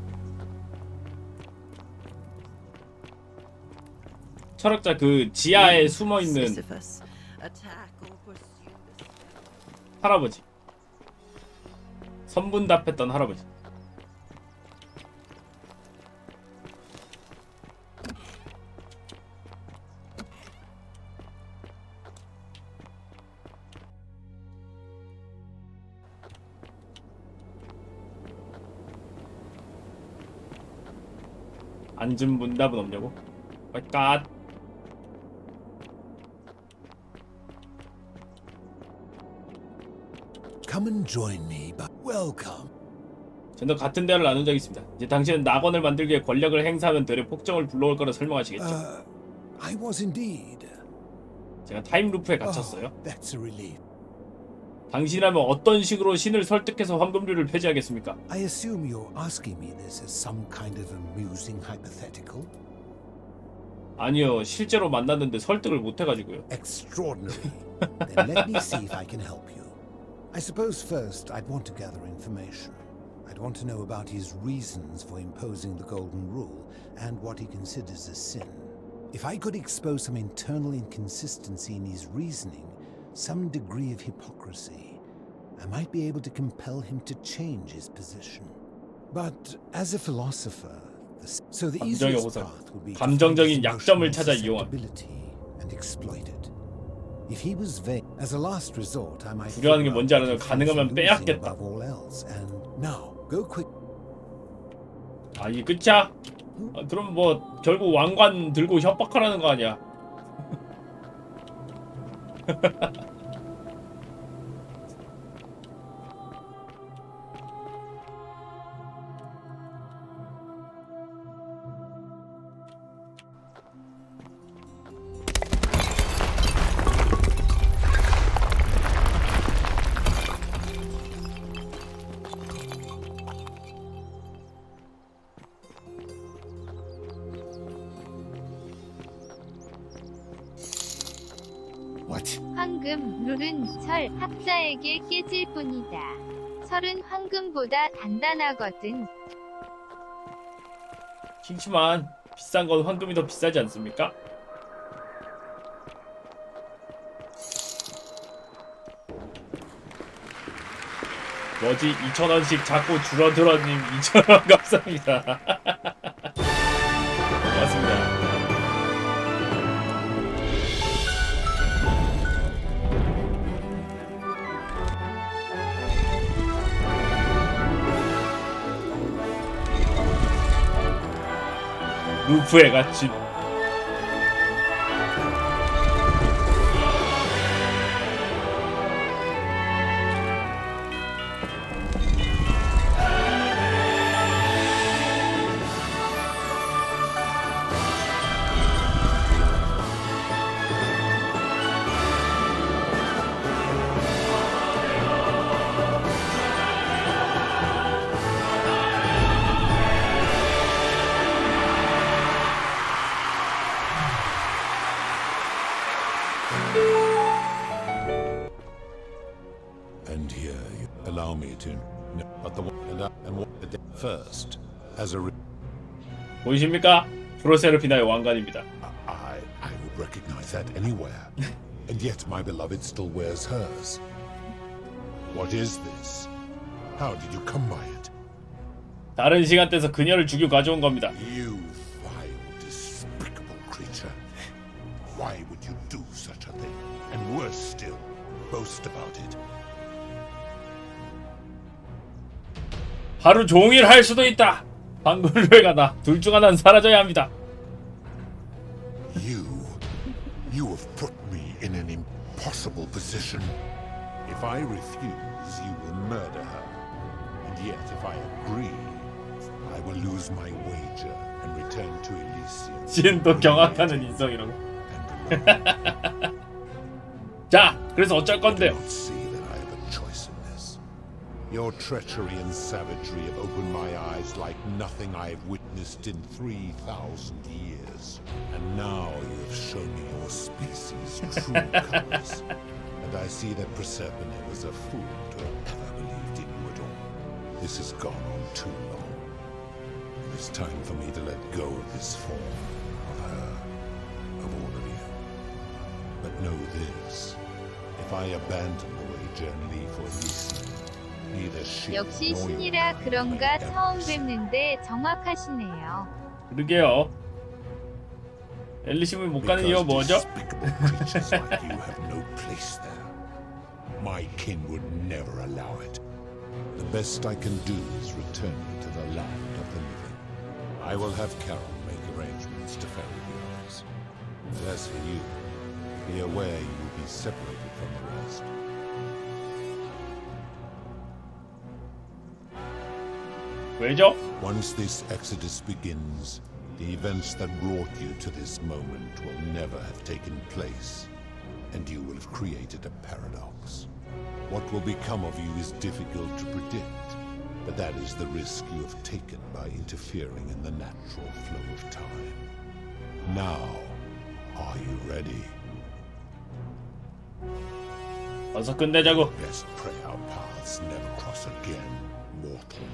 철학자 그 지하에 숨어있는 할아버지, 선분답했던 할아버지. 앉은 문답은 없냐고? 갓. Come and join me, but welcome. 전도 같은 대화를 나눈 적이 있습니다. 이제 당신은 낙원을 만들기 위해 권력을 행사하면 되려 폭정을 불러올 거라 설명하시겠죠? I was indeed. 제가 타임루프에 갇혔어요. That's a relief. 당신이라면 어떤 식으로 신을 설득해서 황금류를 폐지하겠습니까? I assume you're asking me this as some kind of amusing hypothetical? 아니요, 실제로 만났는데 설득을 못 해가지고요. Extraordinary. Then let me see if I can help you. I suppose first I'd want to gather information. I'd want to know about his reasons for imposing the Golden Rule and what he considers a sin. If I could expose some internal inconsistency in his reasoning, some degree of hypocrisy, I might be able to compel him to change his position. But as a philosopher, so the easiest path would be to 감정적인 약점을 찾아 이용함. and exploit it. If he was vague, as a last resort, I might 두려워하는 게 뭔지 알아요. 가능하면 빼앗겠다. Now, go quick. 아, 이게 끝이야? 아, 그럼 뭐 결국 왕관 들고 협박하라는 거 아니야? 황금 룰은 철 학자에게 깨질 뿐이다. 철은 황금보다 단단하거든. 킹치만 비싼 건 황금이 더 비싸지 않습니까? 뭐지? 2,000원씩 자꾸 줄어들어님 2,000원 감사합니다. 고맙습니다. 루프에 갇힌 And here, you allow me to. But the and what first, as a. 보이십니까? 프로세르피나의 왕관입니다. I would recognize that anywhere, and yet my beloved still wears hers. What is this? How did you come by it? 다른 시간대에서 그녀를 죽여 가져온 겁니다. You vile, despicable creature! Why would you do such a thing? And worse still, boast about it. 하루 종일 할 수도 있다. 방글로에 가다 둘 중 하나는 사라져야 합니다. You have put me in an impossible position. If I refuse, you will murder her. And yet, if I agree, I will lose my wager and return to Elysium. 지은도 경악하는 인성이라고. 자, 그래서 어쩔 건데요? Your treachery and savagery have opened my eyes like nothing I have witnessed in 3,000 years. And now you have shown me your species' true colors. And I see that Proserpine was a fool to have ever believed in you at all. This has gone on too long. It is time for me to let go of this form, of her, of all of you. But know this, if I abandon the wager and leave for Elysium, 역시 신이라 그런가 처음 뵙는데 정확하시네요. 그러게요. 엘리시움을 못 가는 이유가 뭐죠? My kin would never allow it. The best I can do is return you to the land of the living. I will have Carol make arrangements to ferry the others. But as for you, be aware you will be separated from the rest. 왜죠? Once this exodus begins, the events that brought you to this moment will never have taken place, and you will have created a paradox. What will become of you is difficult to predict, but that is the risk you have taken by interfering in the natural flow of time. Now, are you ready? 어서 끝내자고. Let's pray our paths never cross again, mortal.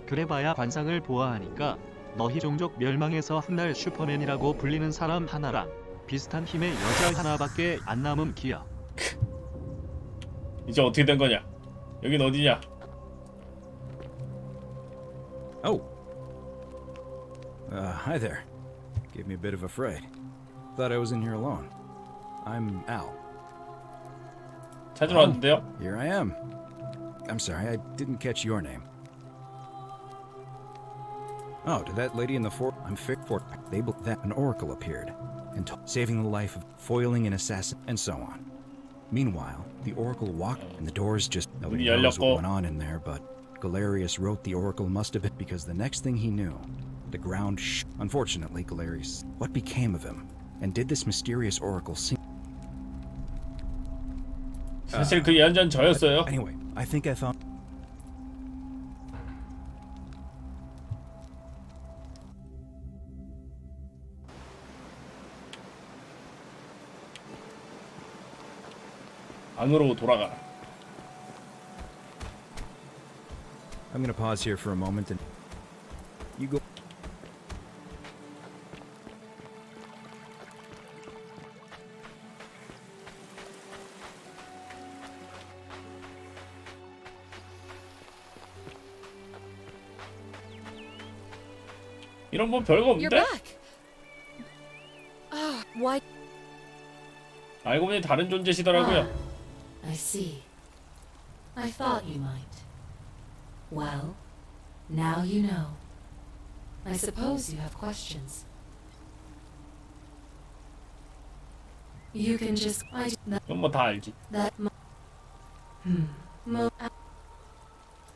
그래봐야 관상을 보아하니까 너희 종족 멸망에서 훗날 슈퍼맨이라고 불리는 사람 하나랑 비슷한 힘의 여자 하나밖에 안 남음 기여. 이제 어떻게 된 거냐? 여긴 어디냐? Oh. Hi there. Gave me a bit of a fright. Thought I was in here alone. I'm Al. 찾으러 왔는데요? Here I am. I'm sorry, I didn't catch your name. Oh, to that lady in the fort, I'm fit for. They believe that an oracle appeared, and saving the life of foiling an assassin, and so on. Meanwhile, the oracle walked, and the doors just nobody knows what went on in there. But Galerius wrote the oracle must have been because the next thing he knew, the ground shook. Unfortunately, Galerius, what became of him? And did this mysterious oracle seem? 사실 그 예언자는 저였어요. Anyway, I think I found. 안으로 돌아가. I'm gonna pause here for a moment and you go. 이런 뭐 별거 You're 없는데? back. Why? 알고 보니 다른 존재시더라고요. I see. I thought you might. Well, now you know. I suppose you have questions. You can just. 그건 뭐 다 알지. That.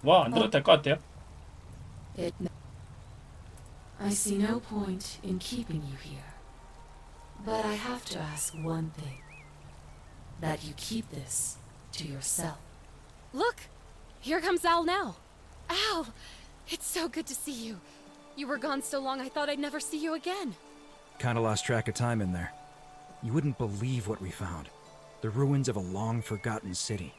뭐 안 들어도 될 것 같아요. I see no point in keeping you here. But I have to ask one thing. That you keep this to yourself. Look! Here comes Al now. Al! It's so good to see you. You were gone so long I thought I'd never see you again. Kinda lost track of time in there. You wouldn't believe what we found. The ruins of a long-forgotten city.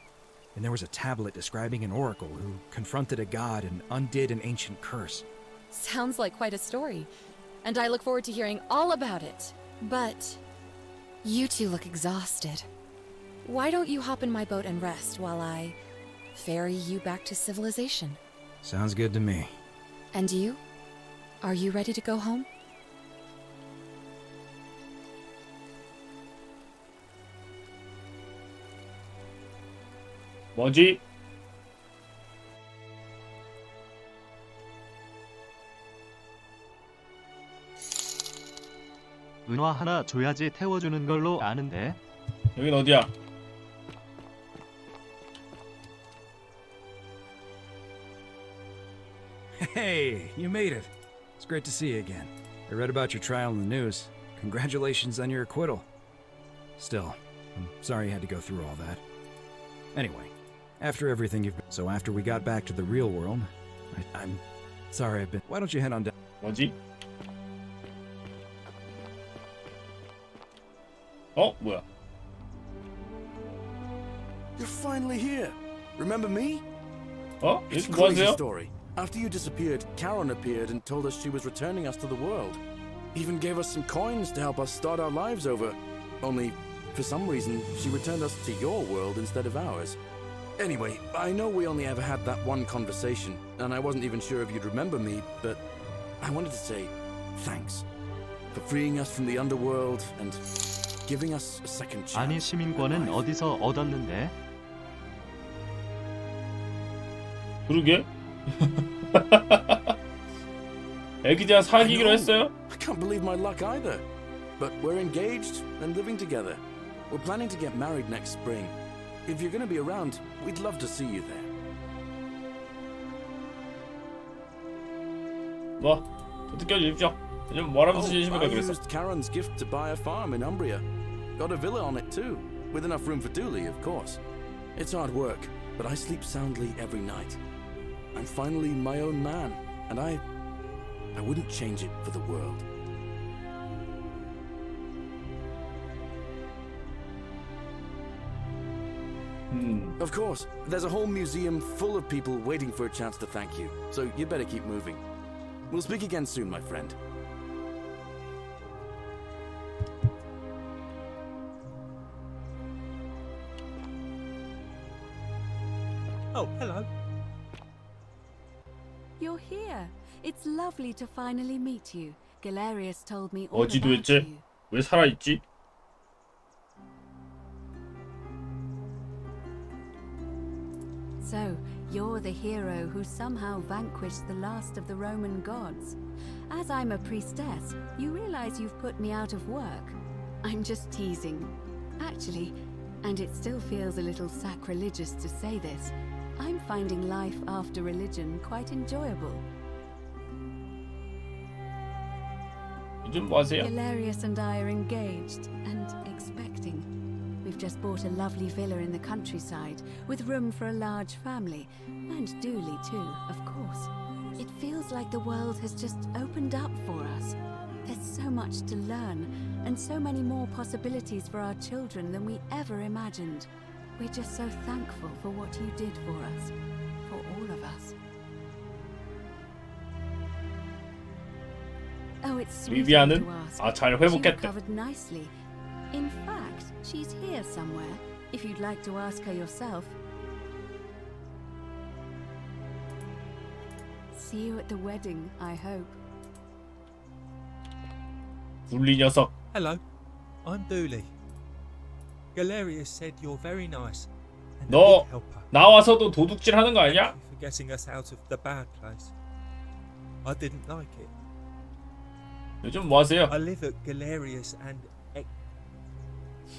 And there was a tablet describing an oracle who confronted a god and undid an ancient curse. Sounds like quite a story. And I look forward to hearing all about it. But you two look exhausted. Why don't you hop in my boat and rest while I ferry you back to civilization? Sounds good to me. And you? Are you ready to go home? 뭐지? 은화 하나 줘야지 태워주는 걸로 아는데. 여긴 어디야? Hey, you made it. It's great to see you again. I read about your trial in the news. Congratulations on your acquittal. Still, I'm sorry you had to go through all that. Anyway, after everything you've been... So after we got back to the real world, I'm sorry I've been... Why don't you head on down... 뭐지? 어? 뭐야? You're finally here. Remember me? 어? It's a 뭐 crazy 하세요? story. After you disappeared, Karen appeared and told us she was returning us to the world. Even gave us some coins to help us start our lives over. Only, for some reason, she returned us to your world instead of ours. Anyway, I know we only ever had that one conversation, and I wasn't even sure if you'd remember me, but I wanted to say thanks for freeing us from the underworld and giving us a second chance. 아니 시민권은 어디서 얻었는데? 그러게? 애기들이랑 사귀기로 했어요? I can't believe my luck either. But we're engaged and living together. We're planning to get married next spring. If you're going to be around, we'd love to see you there. 뭐, 어떻게 해주십시오. 좀 뭐라면서 I 진심일까 그랬어? used Karen's gift to buy a farm in Umbria. Got a villa on it too, with enough room for Dooley, of course. It's hard work, but I sleep soundly every night. I'm finally my own man, and I wouldn't change it for the world. Of course, there's a whole museum full of people waiting for a chance to thank you, so you better keep moving. We'll speak again soon, my friend. Oh, hello. You're here. It's lovely to finally meet you. Galerius told me all 어디도 about 했지? you. 왜 살아있지? So, you're the hero who somehow vanquished the last of the Roman gods. As I'm a priestess, you realize you've put me out of work. I'm just teasing. Actually, and it still feels a little sacrilegious to say this, I'm finding life after religion quite enjoyable. 요즘 뭐 하세요? Galerius and I are engaged and expecting. We've just bought a lovely villa in the countryside with room for a large family, and Dooley too, of course. It feels like the world has just opened up for us. There's so much to learn, and so many more possibilities for our children than we ever imagined. We're just so thankful for what you did for us, for all of us. Oh, it's sweet of you 리비아는 to ask. 아, 잘 She 회복했대. recovered nicely. In fact, she's here somewhere, if you'd like to ask her yourself. See you at the wedding, I hope. 둘리 녀석. Hello. I'm Dooley. Galerius said you're very nice and a 너 big helper. 나와서도 도둑질 하는 거 아니야? For getting us out of the bad place. I didn't like it. 요즘 뭐 하세요? I live at Galerius and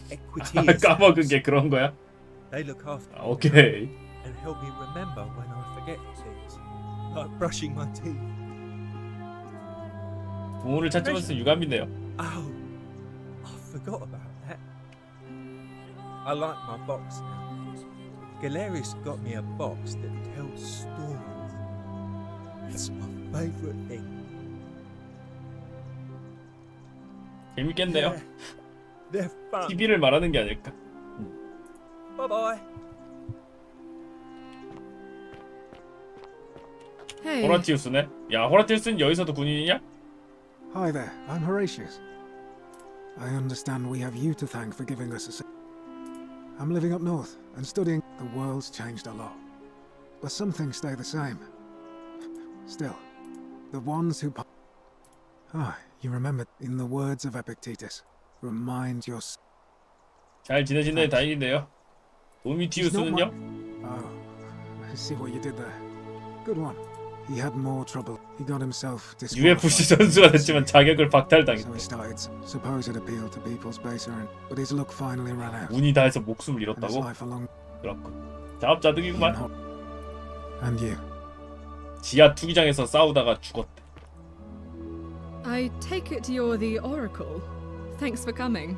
Equitius. 까먹은 게 그런 거야? They look after me 오케이. and help me remember when I forget things, like brushing my teeth. 부모를 찾으면서 유감이네요. Oh, I forgot about that. I like my box now. Galerius got me a box that tells stories. That's my favorite thing. 재밌겠네요. They're fun. TV를 말하는 게 아닐까. Bye bye. Hey. 호라티우스네. 야, 호라티우스는 여기서도 군인이냐? Hi there, I'm Horatius. I understand we have you to thank for giving us a... I'm living up north and studying. The world's changed a lot, but some things stay the same. Still, the ones who... you remember, in the words of Epictetus, remind your... 잘 지내시네. 다행이네요. 도미티우스는요? Oh, I see what you did there. Good one. He had more trouble. He got himself UFC 선수가 됐지만 자격을 박탈당했대. So he started supposed appeal to people's baser, but his luck finally ran out. 운이 다해서 목숨을 잃었다고? 그렇군. 자업자득이구만. And you. 지하 투기장에서 싸우다가 죽었대. I take it you're the Oracle. Thanks for coming.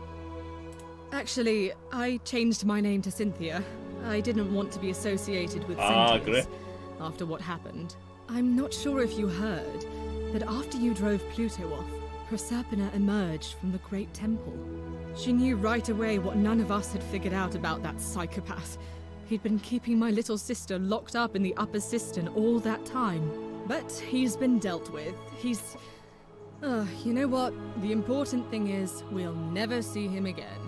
Actually, I changed my name to Cynthia. I didn't want to be associated with Cynthia after what happened. I'm not sure if you heard, but after you drove Pluto off, Proserpina emerged from the Great Temple. She knew right away what none of us had figured out about that psychopath. He'd been keeping my little sister locked up in the upper cistern all that time. But he's been dealt with. He's... you know what? The important thing is we'll never see him again.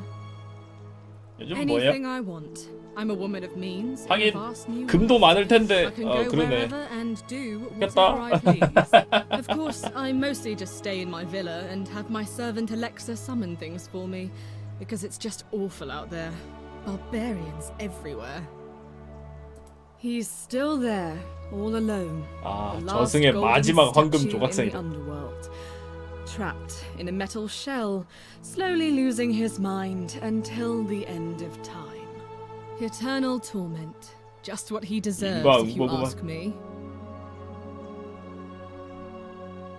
Anything I want. I'm a woman of means. 하긴 vast new 금도 많을 텐데. I can go 그러네. wherever and do whatever I please. Of course, I mostly just stay in my villa and have my servant Alexa summon things for me, because it's just awful out there. Barbarians everywhere. He's still there, all alone. 아, The last 저승의 golden 마지막 황금 statue in the 조각상이다. underworld. Trapped in a metal shell, slowly losing his mind until the end of time. Eternal torment. Just what he deserves, if you ask me.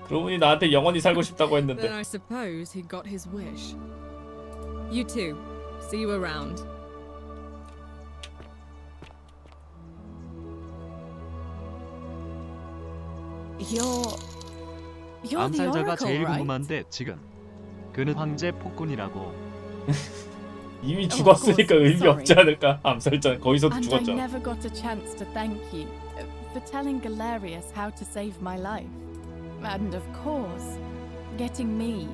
그러고 보니 나한테 영원히 살고 싶다고 했는데. Then I suppose he got his wish. You too. See you around. You're the 암살자가 Oracle, 제일 right? 궁금한데 지금 그는 황제 폭군이라고. 이미 죽었으니까 의미 없지 않을까? 암살자 거기서도 And I 죽었잖아. never got a chance to thank you for telling Galerius how to save my life. And of course, getting me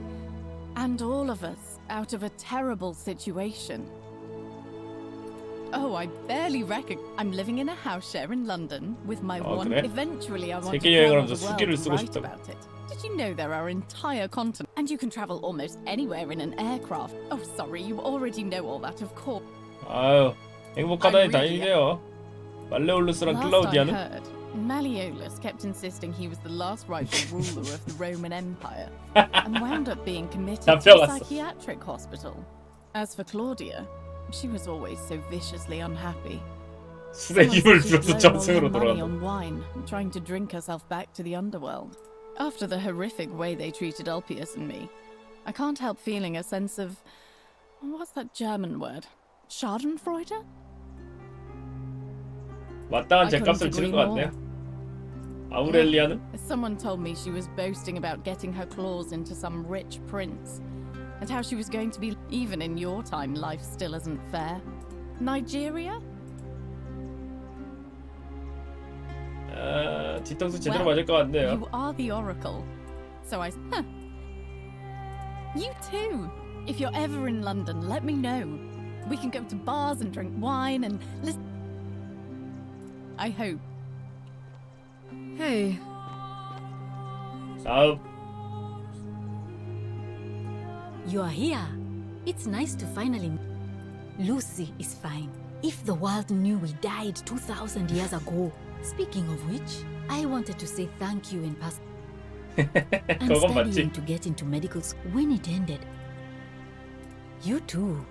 and all of us out of a terrible situation. Oh, I barely reckon I'm living in a house share in London with my one. 그래? Eventually, I want to 세계 여행을 travel 하면서 the world 수기를 and 쓰고 write 싶다고. about it. Did you know there are entire continents and you can travel almost anywhere in an aircraft? Oh, sorry, you already know all that, of course. 아유, 행복하다니 다행이네요. 말레올루스랑 Last I 클라우디아는 heard, Malleolus kept insisting he was the last rightful ruler of the Roman Empire and wound up being committed to a 잡혀갔어. psychiatric hospital. As for Claudia, she was always so viciously unhappy. 술의 힘을 빌어서 She'd blown all her 저승으로 money 돌아간다. on wine, trying to drink herself back to the underworld. After the horrific way they treated Ulpius and me, I can't help feeling a sense of... what's that German word? Schadenfreude? 마땅한 죗값을 치는 것 같네요. 아우렐리아는? Someone told me she was boasting about getting her claws into some rich prince, and how she was going to be... Even in your time, life still isn't fair. Nigeria? 뒤통수 제대로 맞을 것 같네요. You are the Oracle. So I... Huh. You too! If you're ever in London, let me know. We can go to bars and drink wine and listen... I hope. Hey. 다음. You are here. It's nice to finally... Lucy is fine. If the world knew we died 2,000 years ago. Speaking of which, I wanted to say thank you in person. I'm 그건 studying 맞지. to get into medical school when it ended. You too.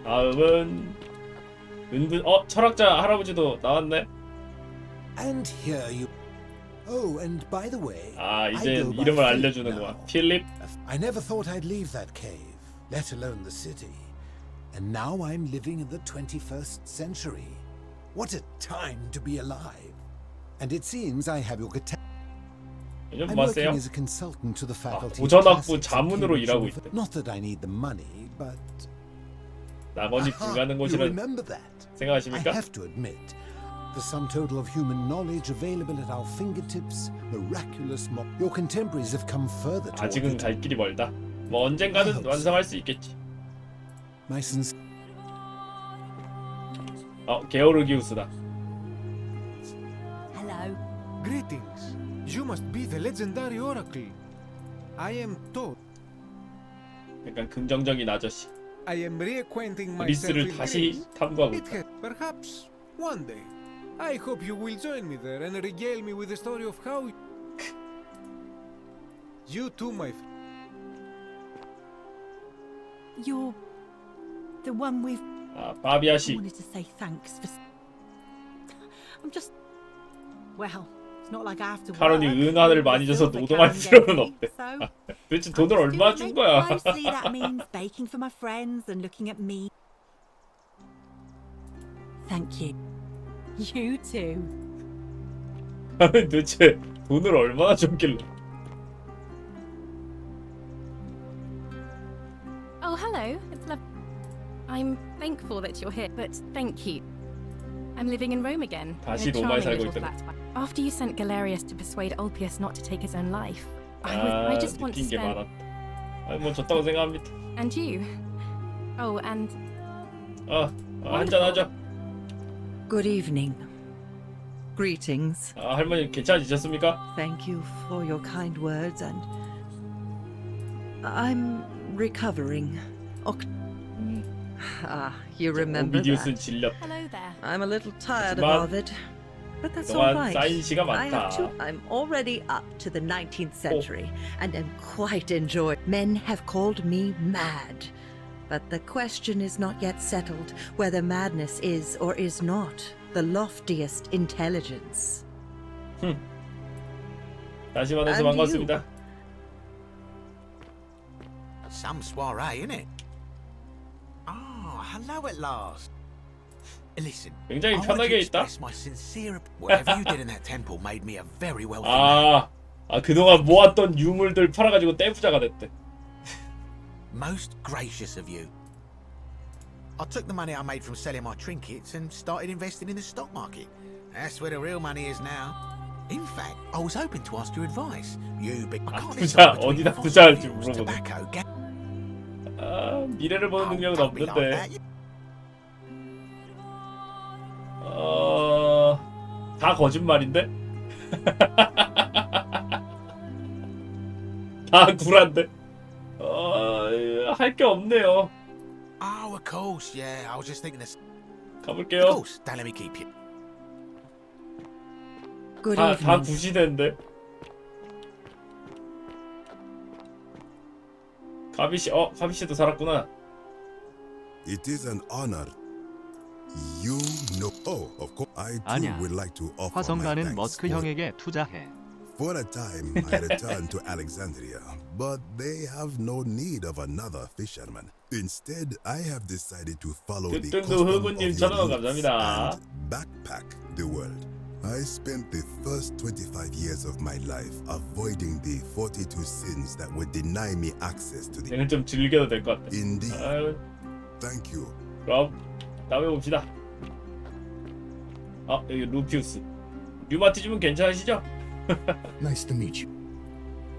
다음은 은근 철학자 할아버지도 나왔네. And here you. Oh, and by the way, 아, I 이제 go by 이름을 Philip 알려주는구나. now. 필립. I never thought I'd leave that cave, let alone the city. And now I'm living in the 21st century. What a time to be alive. And it seems I have your 요즘 I'm 뭐 working 하세요? as a consultant to the faculty of 오전학부 classics at 자문으로 Cambridge 일하고 University. 있대. Not that I need the money, but 낙원이 불가는 you 곳이라 remember that. I 생각하십니까? have to admit, the sum total of human knowledge available at our fingertips, miraculous. Your contemporaries have come further. 아직은 갈 길이 멀다. 뭐 언젠가는 완성할 수 있겠지. My sincere. 게오르기우스다. Hello. Greetings. You must be the legendary oracle. I am told. 약간 긍정적인 아저씨. I am reacquainting myself 리스를 with 다시 Greece. 탐구하고 It 있다. has, perhaps one day. I hope you will join me there and regale me with the story of how you too, my friend. You're the one we've. 바비아 I 씨. wanted to say thanks for. I'm just. Well, it's not like I have to. 카론이 work. 은하를 많이 줘서 Silver 노동할 can 필요는 get 없대. me, so 도대체 돈을 얼마 준 거야? Mostly that means baking for my friends and looking at me. Thank you. You too. 도대체 돈을 얼마나 줬길래? Oh, hello. It's I'm thankful that you're here, but thank you. I'm living in Rome again. 다시 in a 로마에 charming 살고 little 있더라. flat. After you sent Galerius to persuade Ulpius not to take his own life, I just want to 느낀 게 spend. 많았다. 아니 뭐 줬다고 생각합니다. And you. Oh, and 한잔 하죠. Good evening. Greetings. 할머니 괜찮으셨습니까? Thank you for your kind words, and I'm recovering. You remember 오비디우스는 that. 질렸. Hello there. I'm a little tired 하지만 of it, but that's 그동안 all right. 쌓인 시가 많다. I'm already up to the 19th century, and am quite enjoying. Men have called me mad, but the question is not yet settled whether madness is or is not the loftiest intelligence. 다시 만나서 And 반갑습니다. Some soiree, innit? Oh, hello at last. Listen, 굉장히 I want 편하게 to 있다. express my sincere. Whatever you did in that temple made me a very wealthy man. 그동안 모았던 유물들 팔아가지고 떼부자가 됐대. Most gracious of you. I took the money I made from selling my trinkets and started investing in the stock market. That's where the real money is now. In fact, I was hoping to ask your advice. You big. I can't 부자 decide between 어디다 fossil 투자할지 fuels, 물어보네. tobacco, 미래를 보는 능력은 없는데. 다 거짓말인데? 다 구란데? 할 게 없네요. Oh, of course, yeah. I was just thinking this. 가볼게요. Of course, don't let me keep you. 다 구시대인데. 가비씨, 가비씨도 살았구나. It is an honor. You know. Oh, of course. I too 아니야. would like to offer my 화성가는 thanks 머스크 for. 형에게 투자해. For a time, I returned to Alexandria, but they have no need of another fisherman. Instead, I have decided to follow the 뜬뜬도 custom of 흑우님 your 천원 youth 감사합니다. and backpack the world. I spent the first 25 years of my life avoiding the 42 sins that would deny me access to the. 얘는 좀 즐겨도 될 것 같아. Indeed. Thank you. 그럼 다음에 봅시다. 여기 루피우스. 류마티즘은 괜찮으시죠? Nice to meet you.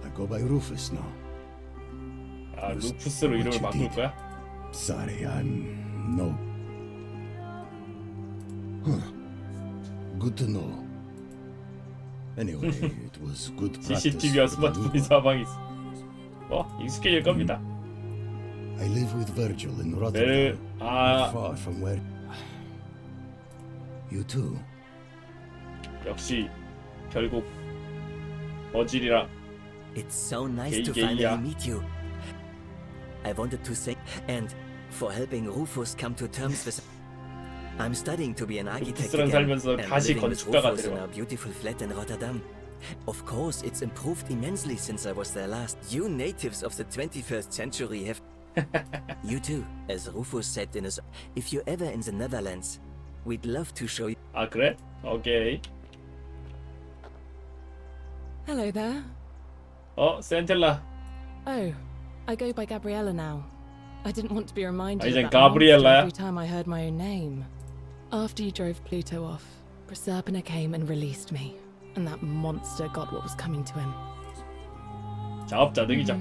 I go by Rufus now. 루푸스로 이름을 바꿀 거야? Sorry, I'm no. Huh. Good to know. Anyway, it was good practice. CCTV와 for the new 스마트폰이 사방이 있어. 익숙해질 겁니다. I live with Virgil in 네, Rotterdam. Not far from where. You too. 역시 결국 어질이랑 It's so nice to finally meet you. I wanted to thank and for helping Rufus come to terms with. I'm studying to be an architect 루푸스랑 again 살면서 and 다시 living with 건축가가 Rufus in 되려. our beautiful flat in Rotterdam. Of course, it's improved immensely since I was there last. You natives of the 21st century have. You too, as Rufus said in his. If you're ever in the Netherlands, we'd love to show you. 그래? 오케이. Hello there. 센텔라. Oh, I go by Gabriella now. I didn't want to be reminded 이젠 of that monster 가브리엘라야? every time I heard my own name. After you drove Pluto off, Proserpina came and released me, and that monster got what was coming to him. 자업자득이죠.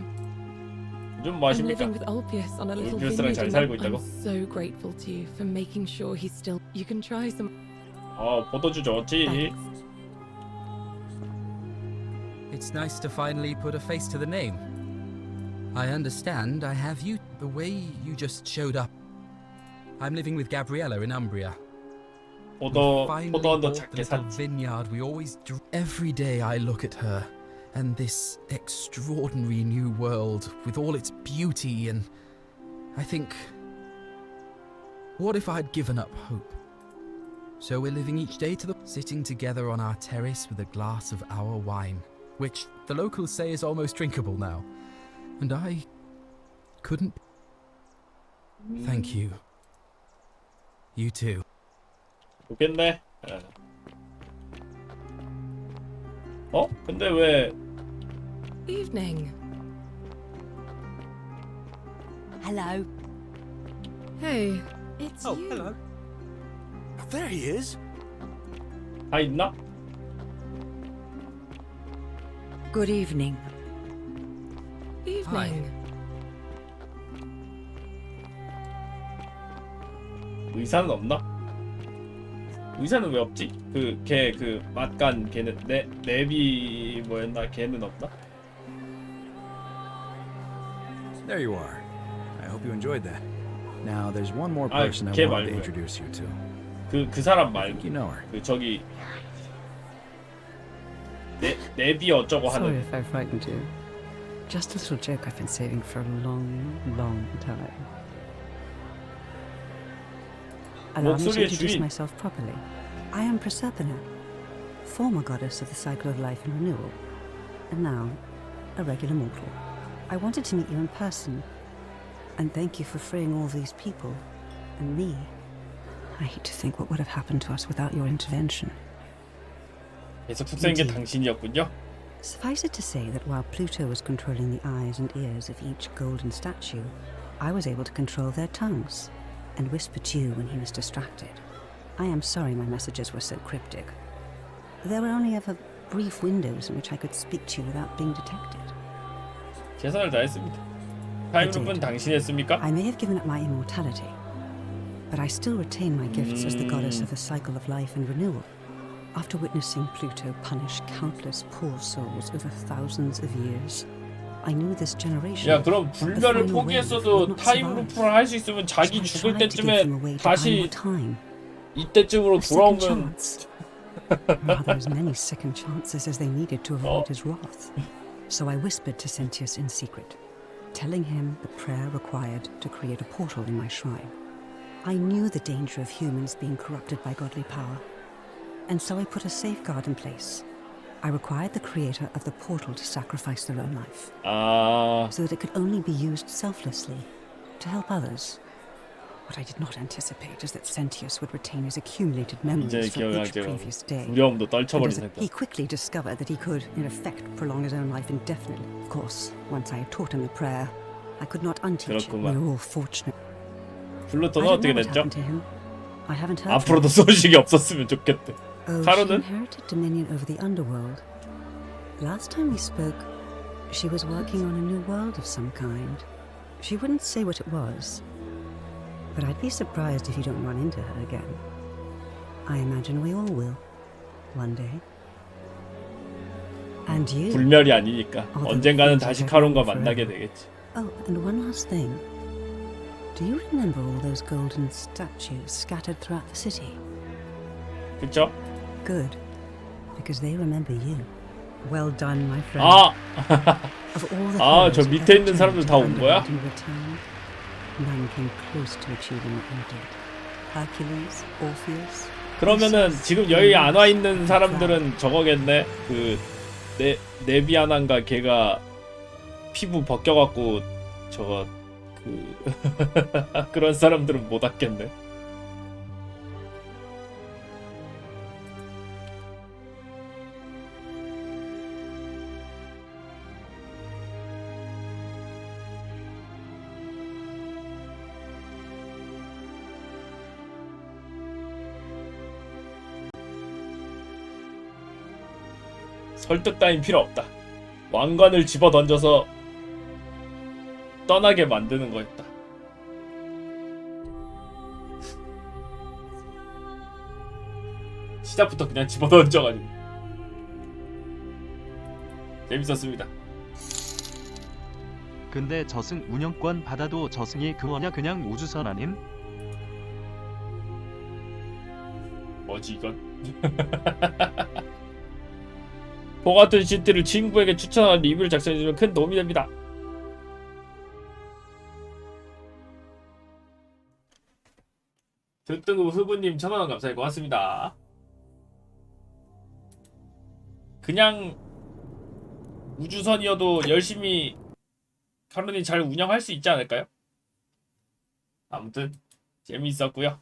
좀 I'm 마십니까? living with Ulpius on a little 울피우스랑 vineyard, 잘 and 살고 I'm 있다고? so grateful to you for making sure he's still. You can try some. 포도주 좋지. It's nice to finally put a face to the name. I understand I have you the way you just showed up. I'm living with Gabriella in Umbria. 포도원도 작게 little 샀지. vineyard we always every day I look at her and this extraordinary new world with all its beauty, and I think, what if I'd given up hope? So we're living each day sitting together on our terrace with a glass of our wine, which the locals say is almost drinkable now. And I couldn't. Thank you. You too. 좋겠네. 근데 왜? Evening. Hello. Hey. It's Oh, you. hello. There he is. 다 있나? Good evening. Evening. 의사는 없나? 의사는 왜 없지? 걔 맛간 걔는 네비 뭐였나? 걔는 없나? There you are. I hope you enjoyed that. Now, there's one more person I 걔 wanted to 말고요. introduce you to. 그 사람 말고. You know her. 저기 네비 어쩌고 Sorry 하는. if I frightened you. Just a little joke I've been saving for a long, long time. Allow me to 목소리의 introduce 주인. myself properly. I am Proserpina, former goddess of the cycle of life and renewal, and now a regular mortal. I wanted to meet you in person, and thank you for freeing all these people, and me. I hate to think what would have happened to us without your intervention. 계속 속삭인 게 당신이었군요. Suffice it to say that while Pluto was controlling the eyes and ears of each golden statue, I was able to control their tongues and whisper to you when he was distracted. I am sorry my messages were so cryptic. There were only ever brief windows in which I could speak to you without being detected. 최선을 다했습니다. 타임루프는 당신이 했습니까? I may have given up my immortality, but I still retain my gifts as the goddess of the cycle of life and renewal. After witnessing Pluto punish countless poor souls over thousands of years, I knew this generation. 야, 그럼 불멸을 포기했어도 타임루프를 할 수 있으면 자기 죽을 때쯤에 다시 이때쯤으로 돌아오면. Rather as many second chances as they needed to avoid his wrath. So I whispered to Sentius in secret, telling him the prayer required to create a portal in my shrine. I knew the danger of humans being corrupted by godly power, and so I put a safeguard in place. I required the creator of the portal to sacrifice their own life, so that it could only be used selflessly to help others. What I did not anticipate is that Sentius would retain his accumulated memories from each previous day. 두려움도 And 떨쳐버린 as he quickly discovered that he could, in effect, prolong his own life indefinitely. Of course, once I had taught him the prayer, I could not unteach it. We were all fortunate. 플루토는 I don't 어떻게 know what 됐죠? happened to him. I haven't heard 앞으로도 from him. 소식이 없었으면 좋겠대. Oh, she 카로는? inherited dominion over the underworld. Last time we spoke, she was working on a new world of some kind. She wouldn't say what it was, but I'd be surprised if you don't run into her again. I imagine we all will, one day. And you. 불멸이 아니니까 언젠가는 다시 카론과 만나게 되겠지. Oh, and one last thing. Do you remember all those golden statues scattered throughout the city? 그쵸? Good, because they remember you. Well done, my friend. 아! Of all the 아, 저 heroes who 밑에 ever 있는 사람들 다 온 journeyed 거야? in return, none came close to achieving what you did. Hercules, Orpheus. 그러면은 지금 여기 안 와 있는 사람들은 저거겠네. 네비아난가 걔가 피부 벗겨갖고 저거 그런 사람들은 못 왔겠네. 설득 따윈 필요 없다. 왕관을 집어 던져서 떠나게 만드는 거였다. 시작부터 그냥 집어 던져가지고 재밌었습니다. 근데 저승 운영권 받아도 저승이 그거냐 그냥 우주선 아님? 뭐지 이건? 포같은 시트를 친구에게 추천하는 리뷰를 작성해주면 큰 도움이 됩니다. 등등급 후보님 1000원 감사해 고맙습니다. 그냥 우주선이어도 열심히 카론이 잘 운영할 수 있지 않을까요? 아무튼 재미있었고요.